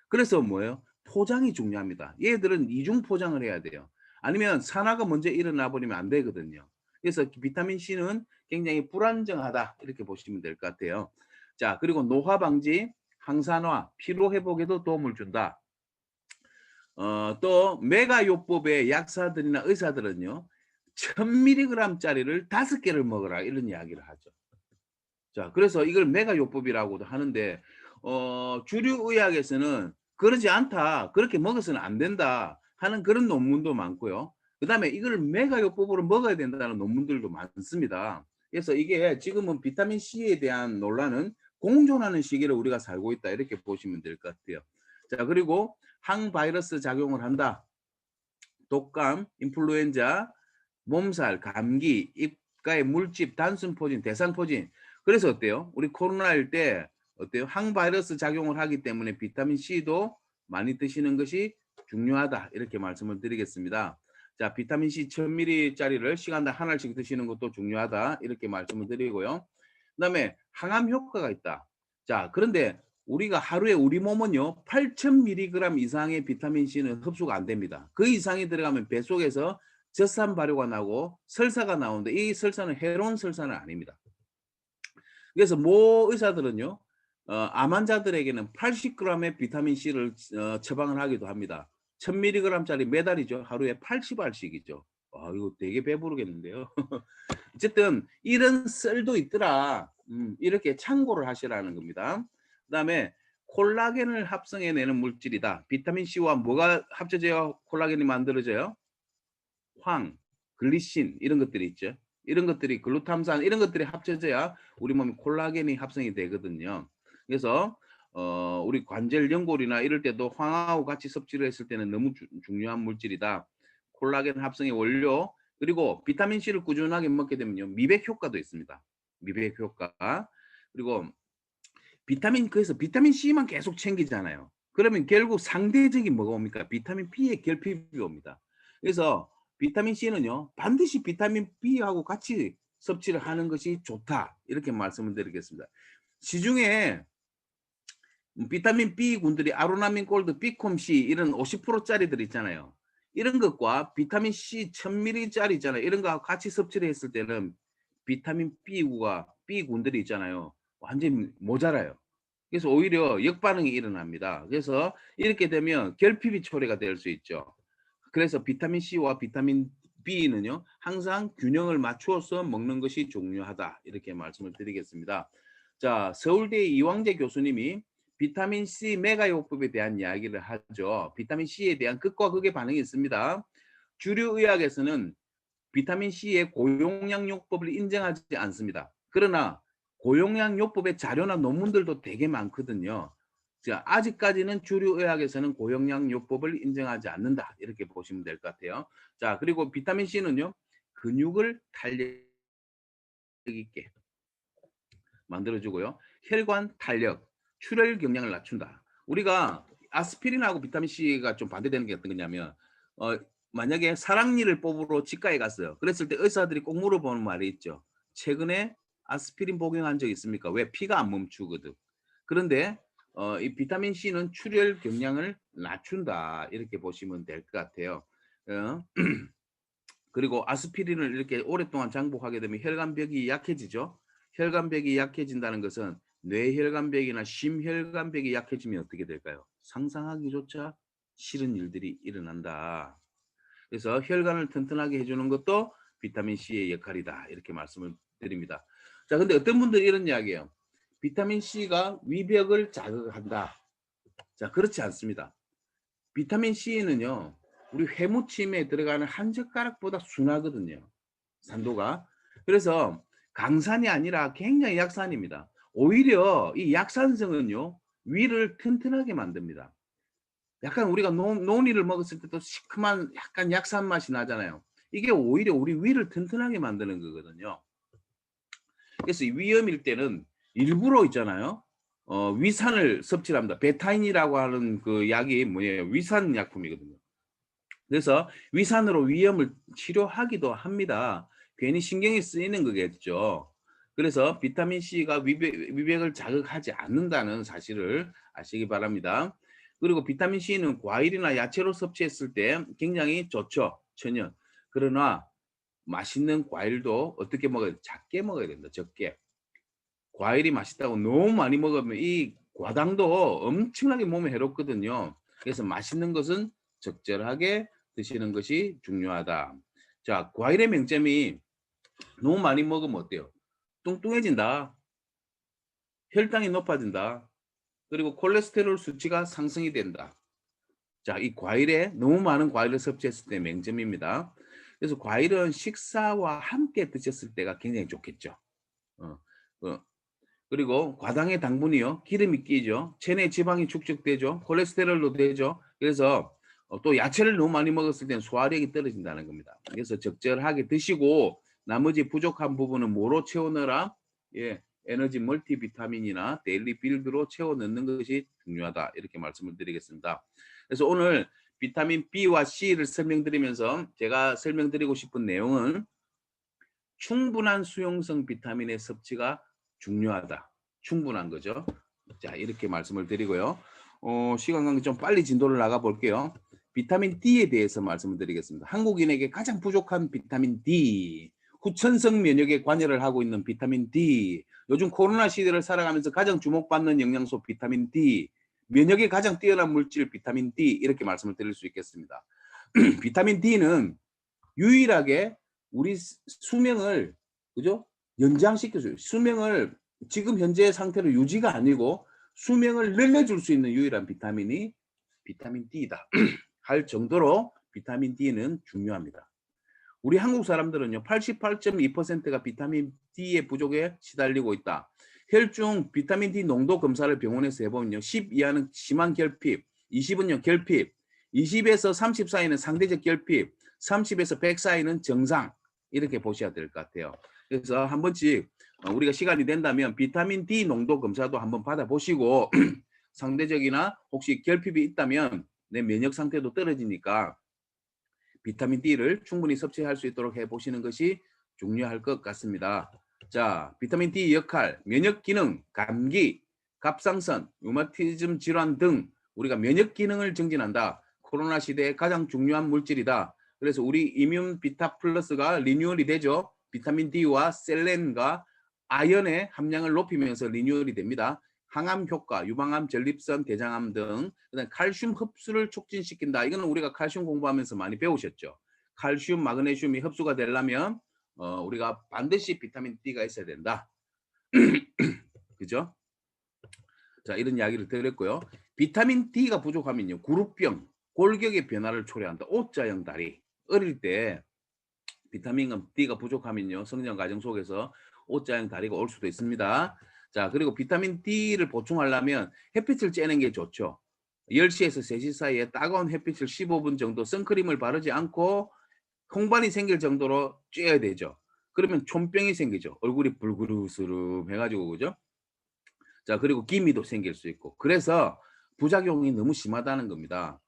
그래서 뭐예요? 포장이 중요합니다. 얘들은 이중 포장을 해야 돼요. 아니면 산화가 먼저 일어나 버리면 안 되거든요. 그래서 비타민 C는 굉장히 불안정하다 이렇게 보시면 될 것 같아요. 자, 그리고 노화 방지, 항산화, 피로 회복에도 도움을 준다. 또 메가요법의 약사들이나 의사들은요. 1000mg짜리를 5개를 먹어라 이런 이야기를 하죠. 자, 그래서 이걸 메가요법이라고도 하는데 주류 의학에서는 그러지 않다. 그렇게 먹어서는 안 된다 하는 그런 논문도 많고요. 그다음에 이걸 메가요법으로 먹어야 된다는 논문들도 많습니다. 그래서 이게 지금은 비타민 C에 대한 논란은 공존하는 시기를 우리가 살고 있다. 이렇게 보시면 될 것 같아요. 자, 그리고 항바이러스 작용을 한다. 독감, 인플루엔자, 몸살, 감기, 입가의 물집, 단순포진, 대상포진. 그래서 어때요? 우리 코로나일 때 어때요? 항바이러스 작용을 하기 때문에 비타민 C도 많이 드시는 것이 중요하다. 이렇게 말씀을 드리겠습니다. 자, 비타민 C 1000ml짜리를 시간당 한 알씩 드시는 것도 중요하다. 이렇게 말씀을 드리고요. 그다음에 항암 효과가 있다. 자, 그런데 우리가 하루에 우리 몸은요 8000mg 이상의 비타민 C는 흡수가 안 됩니다. 그 이상이 들어가면 배 속에서 젖산 발효가 나고 설사가 나오는데 이 설사는 해로운 설사는 아닙니다. 그래서 모 의사들은요 암 환자들에게는 80g의 비타민 C를 처방을 하기도 합니다. 1000mg짜리 매달이죠. 하루에 80알씩이죠. 아, 이거 되게 배부르겠는데요. 어쨌든 이런 썰도 있더라. 이렇게 참고를 하시라는 겁니다. 그다음에 콜라겐을 합성해내는 물질이다. 비타민 C와 뭐가 합쳐져야 콜라겐이 만들어져요? 황, 글리신 이런 것들이 있죠. 이런 것들이 글루탐산 이런 것들이 합쳐져야 우리 몸에 콜라겐이 합성이 되거든요. 그래서 우리 관절 연골이나 이럴 때도 황하고 같이 섭취를 했을 때는 너무 중요한 물질이다. 콜라겐 합성의 원료 그리고 비타민 C를 꾸준하게 먹게 되면요 미백 효과도 있습니다. 미백 효과 그리고 그래서 비타민 C만 계속 챙기잖아요. 그러면 결국 상대적인 뭐가 옵니까? 비타민 B의 결핍이 옵니다. 그래서 비타민 C는요 반드시 비타민 B하고 같이 섭취를 하는 것이 좋다 이렇게 말씀을 드리겠습니다. 시중에 비타민 B군들이 아로나민 골드, 비콤C 이런 50%짜리들 있잖아요. 이런 것과 비타민 C 1000ml짜리 있잖아요. 이런 거하고 같이 섭취를 했을 때는 비타민 B군들이 있잖아요. 완전히 모자라요. 그래서 오히려 역반응이 일어납니다. 그래서 이렇게 되면 결핍이 초래가 될 수 있죠. 그래서 비타민 C와 비타민 B는요. 항상 균형을 맞추어서 먹는 것이 중요하다. 이렇게 말씀을 드리겠습니다. 자, 서울대 이왕재 교수님이 비타민 C 메가요법에 대한 이야기를 하죠. 비타민 C에 대한 극과 극의 반응이 있습니다. 주류 의학에서는 비타민 C의 고용량 요법을 인정하지 않습니다. 그러나 고용량 요법의 자료나 논문들도 되게 많거든요. 자, 아직까지는 주류 의학에서는 고용량 요법을 인정하지 않는다. 이렇게 보시면 될 것 같아요. 자, 그리고 비타민 C는요. 근육을 탄력 있게 만들어주고요. 혈관 탄력, 출혈 경량을 낮춘다. 우리가 아스피린하고 비타민 C가 좀 반대되는 게 어떤 거냐면 만약에 사랑니를 뽑으러 치과에 갔어요. 그랬을 때 의사들이 꼭 물어보는 말이 있죠. 최근에 아스피린 복용한 적 있습니까? 왜? 피가 안 멈추거든. 그런데 이 비타민 C는 출혈 경량을 낮춘다. 이렇게 보시면 될 것 같아요. 그리고 아스피린을 이렇게 오랫동안 장복하게 되면 혈관벽이 약해지죠. 혈관벽이 약해진다는 것은 뇌혈관벽이나 심혈관벽이 약해지면 어떻게 될까요? 상상하기조차 싫은 일들이 일어난다. 그래서 혈관을 튼튼하게 해주는 것도 비타민 C의 역할이다. 이렇게 말씀을 드립니다. 자, 근데 어떤 분들이 이런 이야기해요. 비타민 C가 위벽을 자극한다. 자, 그렇지 않습니다. 비타민 C는요, 우리 회무침에 들어가는 한 젓가락보다 순하거든요. 산도가. 그래서 강산이 아니라 굉장히 약산입니다. 오히려 이 약산성은요, 위를 튼튼하게 만듭니다. 약간 우리가 논이를 먹었을 때도 시큼한 약간 약산 맛이 나잖아요. 이게 오히려 우리 위를 튼튼하게 만드는 거거든요. 그래서 위염일 때는 일부러 있잖아요. 위산을 섭취를 합니다. 베타인이라고 하는 그 약이 뭐예요? 위산 약품이거든요. 그래서 위산으로 위염을 치료하기도 합니다. 괜히 신경이 쓰이는 거겠죠. 그래서 비타민 C가 위백을 자극하지 않는다는 사실을 아시기 바랍니다. 그리고 비타민 C는 과일이나 야채로 섭취했을 때 굉장히 좋죠. 천연. 그러나 맛있는 과일도 어떻게 먹어야 돼? 작게 먹어야 된다. 적게. 과일이 맛있다고 너무 많이 먹으면 이 과당도 엄청나게 몸에 해롭거든요. 그래서 맛있는 것은 적절하게 드시는 것이 중요하다. 자, 과일의 명점이 너무 많이 먹으면 어때요? 뚱뚱해진다. 혈당이 높아진다. 그리고 콜레스테롤 수치가 상승이 된다. 자, 이 과일에 너무 많은 과일을 섭취했을 때 맹점입니다. 그래서 과일은 식사와 함께 드셨을 때가 굉장히 좋겠죠. 어, 어, 그리고 과당의 당분이요. 기름이 끼죠. 체내 지방이 축적되죠. 콜레스테롤도 되죠. 그래서 또 야채를 너무 많이 먹었을 때는 소화력이 떨어진다는 겁니다. 그래서 적절하게 드시고 나머지 부족한 부분은 뭐로 채워 넣어라? 예, 에너지 멀티비타민이나 데일리 빌드로 채워 넣는 것이 중요하다. 이렇게 말씀을 드리겠습니다. 그래서 오늘 비타민 B와 C를 설명드리면서 제가 설명드리고 싶은 내용은 충분한 수용성 비타민의 섭취가 중요하다. 충분한 거죠. 자, 이렇게 말씀을 드리고요. 시간 관계 좀 빨리 진도를 나가 볼게요. 비타민 D에 대해서 말씀을 드리겠습니다. 한국인에게 가장 부족한 비타민 D. 후천성 면역에 관여를 하고 있는 비타민 D. 요즘 코로나 시대를 살아가면서 가장 주목받는 영양소 비타민 D. 면역에 가장 뛰어난 물질 비타민 D. 이렇게 말씀을 드릴 수 있겠습니다. 비타민 D는 유일하게 우리 수명을 그죠? 연장시켜줘요. 수명을 지금 현재 상태로 유지가 아니고 수명을 늘려줄 수 있는 유일한 비타민이 비타민 D다. 할 정도로 비타민 D는 중요합니다. 우리 한국 사람들은요, 88.2%가 비타민 D의 부족에 시달리고 있다. 혈중 비타민 D 농도 검사를 병원에서 해보면요, 10 이하는 심한 결핍, 20은요 결핍, 20에서 30 사이는 상대적 결핍, 30에서 100 사이는 정상. 이렇게 보셔야 될 것 같아요. 그래서 한 번씩 우리가 시간이 된다면 비타민 D 농도 검사도 한번 받아보시고 상대적이나 혹시 결핍이 있다면 내 면역 상태도 떨어지니까 비타민 D를 충분히 섭취할 수 있도록 해보시는 것이 중요할 것 같습니다. 자, 비타민 D 역할, 면역 기능, 감기, 갑상선, 류마티즘 질환 등 우리가 면역 기능을 증진한다. 코로나 시대에 가장 중요한 물질이다. 그래서 우리 이뮨 비타 플러스가 리뉴얼이 되죠. 비타민 D와 셀렌과 아연의 함량을 높이면서 리뉴얼이 됩니다. 항암 효과, 유방암, 전립선, 대장암 등 그다음 칼슘 흡수를 촉진시킨다. 이거는 우리가 칼슘 공부하면서 많이 배우셨죠. 칼슘, 마그네슘이 흡수가 되려면 우리가 반드시 비타민 D가 있어야 된다. 그죠? 자, 이런 이야기를 드렸고요. 비타민 D가 부족하면요. 구루병, 골격의 변화를 초래한다. O자형 다리. 어릴 때 비타민 D가 부족하면요. 성장 과정 속에서 O자형 다리가 올 수도 있습니다. 자, 그리고 비타민 D를 보충하려면 햇빛을 쬐는 게 좋죠. 10시에서 3시 사이에 따가운 햇빛을 15분 정도 선크림을 바르지 않고 홍반이 생길 정도로 쬐야 되죠. 그러면 촌병이 생기죠. 얼굴이 불그르스름 해가지고, 그죠? 자, 그리고 기미도 생길 수 있고. 그래서 부작용이 너무 심하다는 겁니다.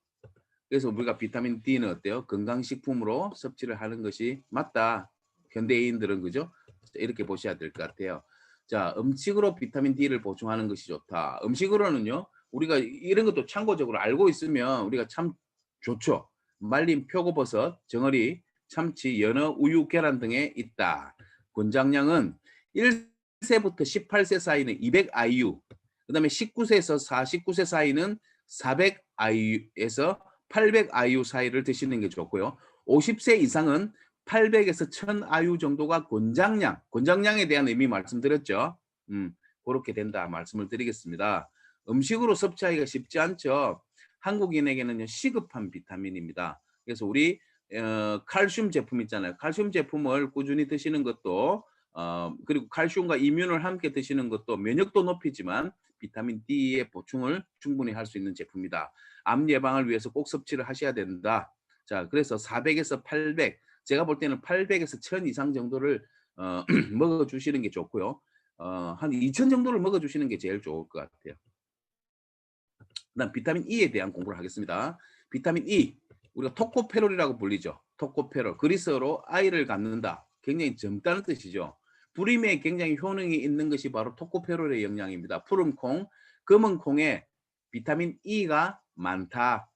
그래서 우리가 비타민 D는 어때요? 건강식품으로 섭취를 하는 것이 맞다. 현대인들은 그죠? 이렇게 보셔야 될 것 같아요. 자, 음식으로 비타민 D를 보충하는 것이 좋다. 음식으로는요, 우리가 이런 것도 참고적으로 알고 있으면 우리가 참 좋죠. 말린 표고버섯, 정어리, 참치, 연어, 우유, 계란 등에 있다. 권장량은 1세부터 18세 사이는 200IU, 그다음에 19세에서 49세 사이는 400IU에서 800IU 사이를 드시는 게 좋고요. 50세 이상은 800에서 1000IU 정도가 권장량에 대한 의미 말씀드렸죠. 그렇게 된다 말씀을 드리겠습니다. 음식으로 섭취하기가 쉽지 않죠. 한국인에게는 시급한 비타민입니다. 그래서 우리 칼슘 제품 있잖아요. 칼슘 제품을 꾸준히 드시는 것도 그리고 칼슘과 이뮨을 함께 드시는 것도 면역도 높이지만 비타민 D의 보충을 충분히 할 수 있는 제품이다. 암 예방을 위해서 꼭 섭취를 하셔야 된다. 자, 그래서 400에서 800, 제가 볼 때는 800에서 1000 이상 정도를 먹어주시는 게 좋고요. 한 2000 정도를 먹어주시는 게 제일 좋을 것 같아요. 그다음 비타민 E에 대한 공부를 하겠습니다. 비타민 E, 우리가 토코페롤이라고 불리죠. 토코페롤, 그리스어로 아이를 갖는다. 굉장히 젊다는 뜻이죠. 불임에 굉장히 효능이 있는 것이 바로 토코페롤의 영양입니다. 푸른 콩, 검은 콩에 비타민 E가 많다.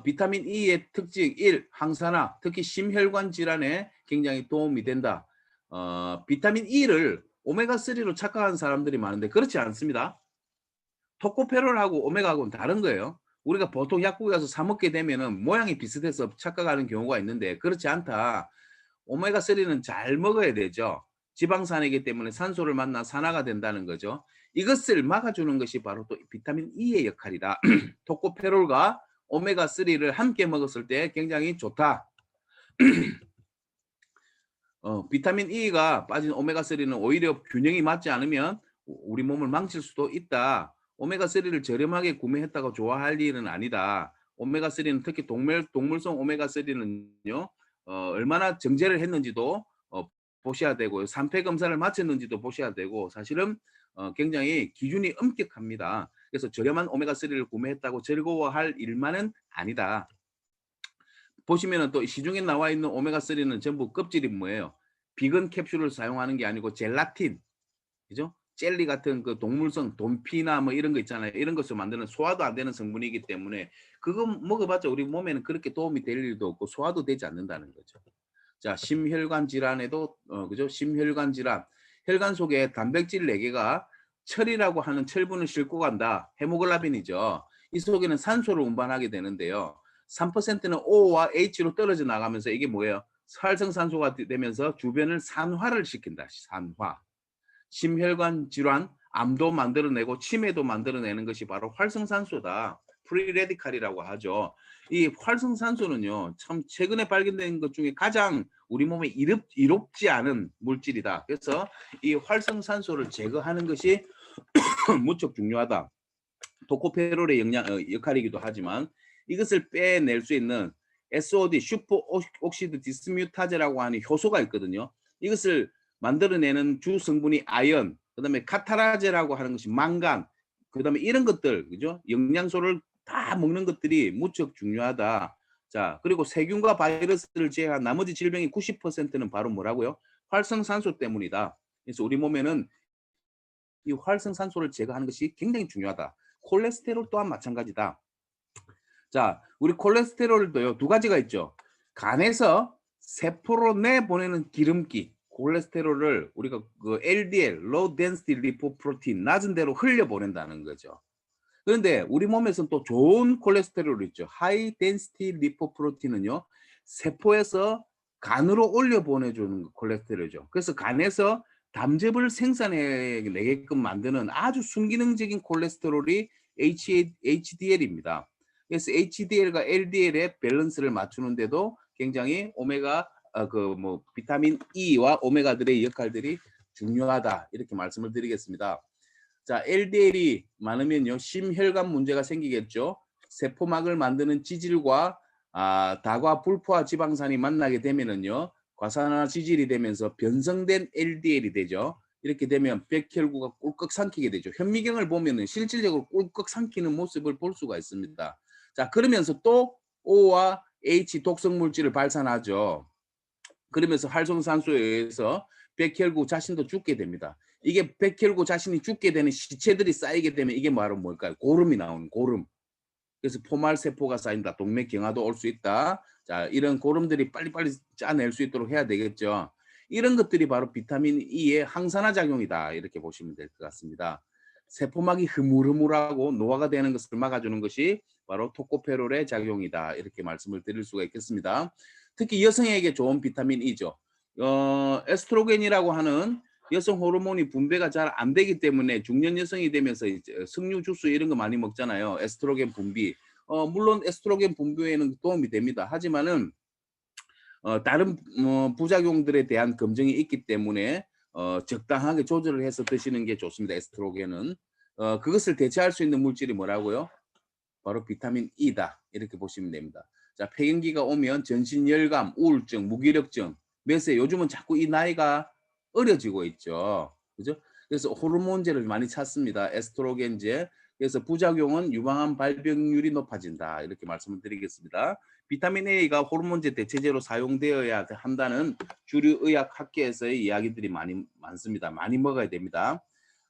비타민 E의 특징 1. 항산화, 특히 심혈관 질환에 굉장히 도움이 된다. 비타민 E를 오메가3로 착각하는 사람들이 많은데 그렇지 않습니다. 토코페롤하고 오메가하고는 다른 거예요. 우리가 보통 약국에 가서 사 먹게 되면은 모양이 비슷해서 착각하는 경우가 있는데 그렇지 않다. 오메가3는 잘 먹어야 되죠. 지방산이기 때문에 산소를 만나 산화가 된다는 거죠. 이것을 막아주는 것이 바로 또 비타민 E의 역할이다. 토코페롤과 오메가3를 함께 먹었을 때 굉장히 좋다. 비타민 E가 빠진 오메가3는 오히려 균형이 맞지 않으면 우리 몸을 망칠 수도 있다. 오메가3를 저렴하게 구매했다고 좋아할 일은 아니다. 오메가3는 특히 동물성 오메가3는요, 얼마나 정제를 했는지도 보셔야 되고요. 산패 검사를 마쳤는지도 보셔야 되고, 사실은 굉장히 기준이 엄격합니다. 그래서 저렴한 오메가3를 구매했다고 즐거워할 일만은 아니다. 보시면은 또 시중에 나와 있는 오메가3는 전부 껍질이 뭐예요? 비건 캡슐을 사용하는 게 아니고 젤라틴, 그죠? 젤리 같은 그 동물성 돈피나 뭐 이런 거 있잖아요. 이런 것을 만드는 소화도 안 되는 성분이기 때문에 그거 먹어봤자 우리 몸에는 그렇게 도움이 될 일도 없고 소화도 되지 않는다는 거죠. 자, 심혈관 질환에도 그죠? 심혈관 질환, 혈관 속에 단백질 4개가 철이라고 하는 철분을 싣고 간다. 헤모글로빈이죠. 이 속에는 산소를 운반하게 되는데요. 3%는 O와 H로 떨어져 나가면서 이게 뭐예요? 활성산소가 되면서 주변을 산화를 시킨다. 산화. 심혈관 질환, 암도 만들어내고 치매도 만들어내는 것이 바로 활성산소다. 프리레디칼이라고 하죠. 이 활성산소는요, 참 최근에 발견된 것 중에 가장 우리 몸에 이롭지 않은 물질이다. 그래서 이 활성산소를 제거하는 것이 무척 중요하다. 토코페롤의 역할이기도 하지만 이것을 빼낼 수 있는 SOD, 슈퍼 옥시드 디스뮤타제라고 하는 효소가 있거든요. 이것을 만들어내는 주 성분이 아연, 그다음에 카타라제라고 하는 것이 망간, 그다음에 이런 것들, 그죠? 영양소를 다 먹는 것들이 무척 중요하다. 자, 그리고 세균과 바이러스를 제외한 나머지 질병의 90%는 바로 뭐라고요? 활성산소 때문이다. 그래서 우리 몸에는 이 활성산소를 제거하는 것이 굉장히 중요하다. 콜레스테롤 또한 마찬가지다. 자, 우리 콜레스테롤도요, 2가지가 있죠. 간에서 세포로 내보내는 기름기, 콜레스테롤을 우리가 그 LDL, Low Density Lipoprotein, 낮은 대로 흘려보낸다는 거죠. 그런데 우리 몸에서는 또 좋은 콜레스테롤이 있죠. High Density Lipoprotein은요, 세포에서 간으로 올려보내주는 콜레스테롤이죠. 그래서 간에서 담즙을 생산해내게끔 만드는 아주 순기능적인 콜레스테롤이 HDL입니다. 그래서 HDL과 LDL의 밸런스를 맞추는데도 굉장히 비타민 E와 오메가들의 역할들이 중요하다. 이렇게 말씀을 드리겠습니다. 자, LDL이 많으면요, 심혈관 문제가 생기겠죠. 세포막을 만드는 지질과 다과 불포화 지방산이 만나게 되면은요, 과산화 지질이 되면서 변성된 LDL이 되죠. 이렇게 되면 백혈구가 꿀꺽 삼키게 되죠. 현미경을 보면은 실질적으로 꿀꺽 삼키는 모습을 볼 수가 있습니다. 자, 그러면서 또 O와 H 독성 물질을 발산하죠. 그러면서 활성산소에 의해서 백혈구 자신도 죽게 됩니다. 이게 백혈구 자신이 죽게 되는 시체들이 쌓이게 되면 이게 바로 뭘까요? 고름이 나오는 고름. 그래서 포말세포가 쌓인다. 동맥경화도 올 수 있다. 자, 자, 이런 고름들이 빨리빨리 짜낼 수 있도록 해야 되겠죠. 이런 것들이 바로 비타민 E의 항산화 작용이다. 이렇게 보시면 될 것 같습니다. 세포막이 흐물흐물하고 노화가 되는 것을 막아주는 것이 바로 토코페롤의 작용이다. 이렇게 말씀을 드릴 수가 있겠습니다. 특히 여성에게 좋은 비타민 E죠. 에스트로겐이라고 하는 여성 호르몬이 분배가 잘 안 되기 때문에 중년 여성이 되면서 이제 석류 주스 이런 거 많이 먹잖아요. 에스트로겐 분비. 물론 에스트로겐 분비에는 도움이 됩니다. 하지만은 다른 부작용들에 대한 검증이 있기 때문에 적당하게 조절을 해서 드시는 게 좋습니다. 에스트로겐은. 그것을 대체할 수 있는 물질이 뭐라고요? 바로 비타민 E다. 이렇게 보시면 됩니다. 자, 폐경기가 오면 전신 열감, 우울증, 무기력증, 몇세 요즘은 자꾸 이 나이가 어려지고 있죠. 그죠? 그래서 호르몬제를 많이 찾습니다. 에스트로겐제. 그래서 부작용은 유방암 발병률이 높아진다. 이렇게 말씀을 드리겠습니다. 비타민 A가 호르몬제 대체제로 사용되어야 한다는 주류 의학 학계에서의 이야기들이 많습니다. 많이 먹어야 됩니다.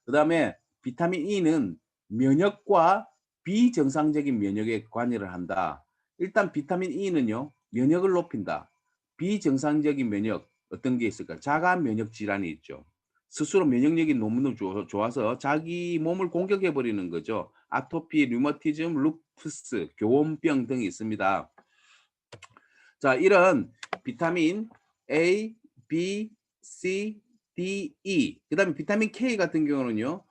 그 다음에 비타민 E는 면역과 비정상적인 면역에 관여를 한다. 일단 비타민 E는요, 면역을 높인다. 비정상적인 면역, 어떤 게 있을까? 자가 면역 질환이 있죠. 스스로 면역력이 너무 좋아서 자기 몸을 공격해 버리는 거죠. 아토피, 류마티즘, 루푸스, 교원병 등이 있습니다. 자, 이런 비타민 A, B, C, D, E. 그다음에 비타민 K 같은 경우는요.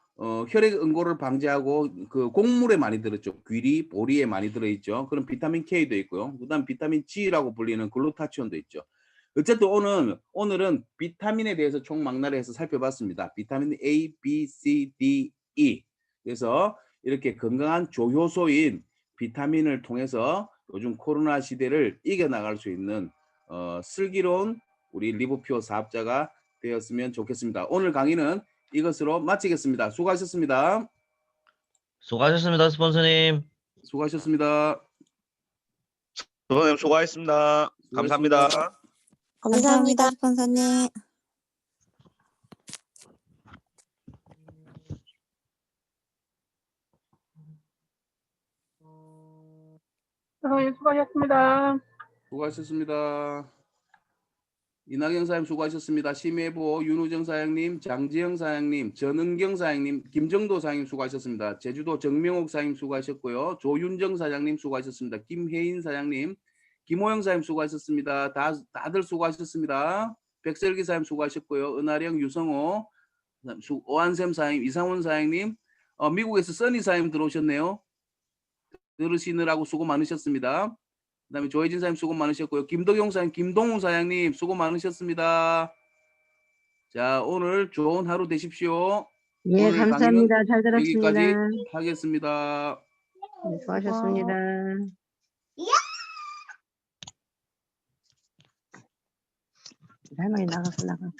혈액 응고를 방지하고 그 곡물에 많이 들었죠. 귀리, 보리에 많이 들어있죠. 그럼 비타민 K도 있고요. 그다음 비타민 G라고 불리는 글루타치온도 있죠. 어쨌든 오늘은 비타민에 대해서 총망라해서 살펴봤습니다. 비타민 A, B, C, D, E. 그래서 이렇게 건강한 조효소인 비타민을 통해서 요즘 코로나 시대를 이겨나갈 수 있는 슬기로운 우리 리브퓨어 사업자가 되었으면 좋겠습니다. 오늘 강의는 이것으로 마치겠습니다. 수고하셨습니다.
수고하셨습니다, 스폰서님.
수고하셨습니다.
선생님 수고하셨습니다. 감사합니다.
감사합니다, 스폰서님.
선생님 수고하셨습니다.
수고하셨습니다. 이낙영 사장님 수고하셨습니다. 심혜보, 윤우정 사장님, 장지영 사장님, 전은경 사장님, 김정도 사장님 수고하셨습니다. 제주도 정명옥 사장님 수고하셨고요. 조윤정 사장님 수고하셨습니다. 김혜인 사장님, 김호영 사장님 수고하셨습니다. 다들 수고하셨습니다. 백설기 사장님 수고하셨고요. 은하령, 유성호, 오한샘 사장님, 이상훈 사장님, 미국에서 써니 사장님 들어오셨네요. 들으시느라고 수고 많으셨습니다. 그다음에 조혜진 사장님 수고 많으셨고요. 김덕용 사장님, 김동우 사장님 수고 많으셨습니다. 자, 오늘 좋은 하루 되십시오.
예,
오늘
감사합니다. 잘
강의는
들었습니다.
여기까지 하겠습니다.
네, 수고하셨습니다. 할머니 나가서 나가.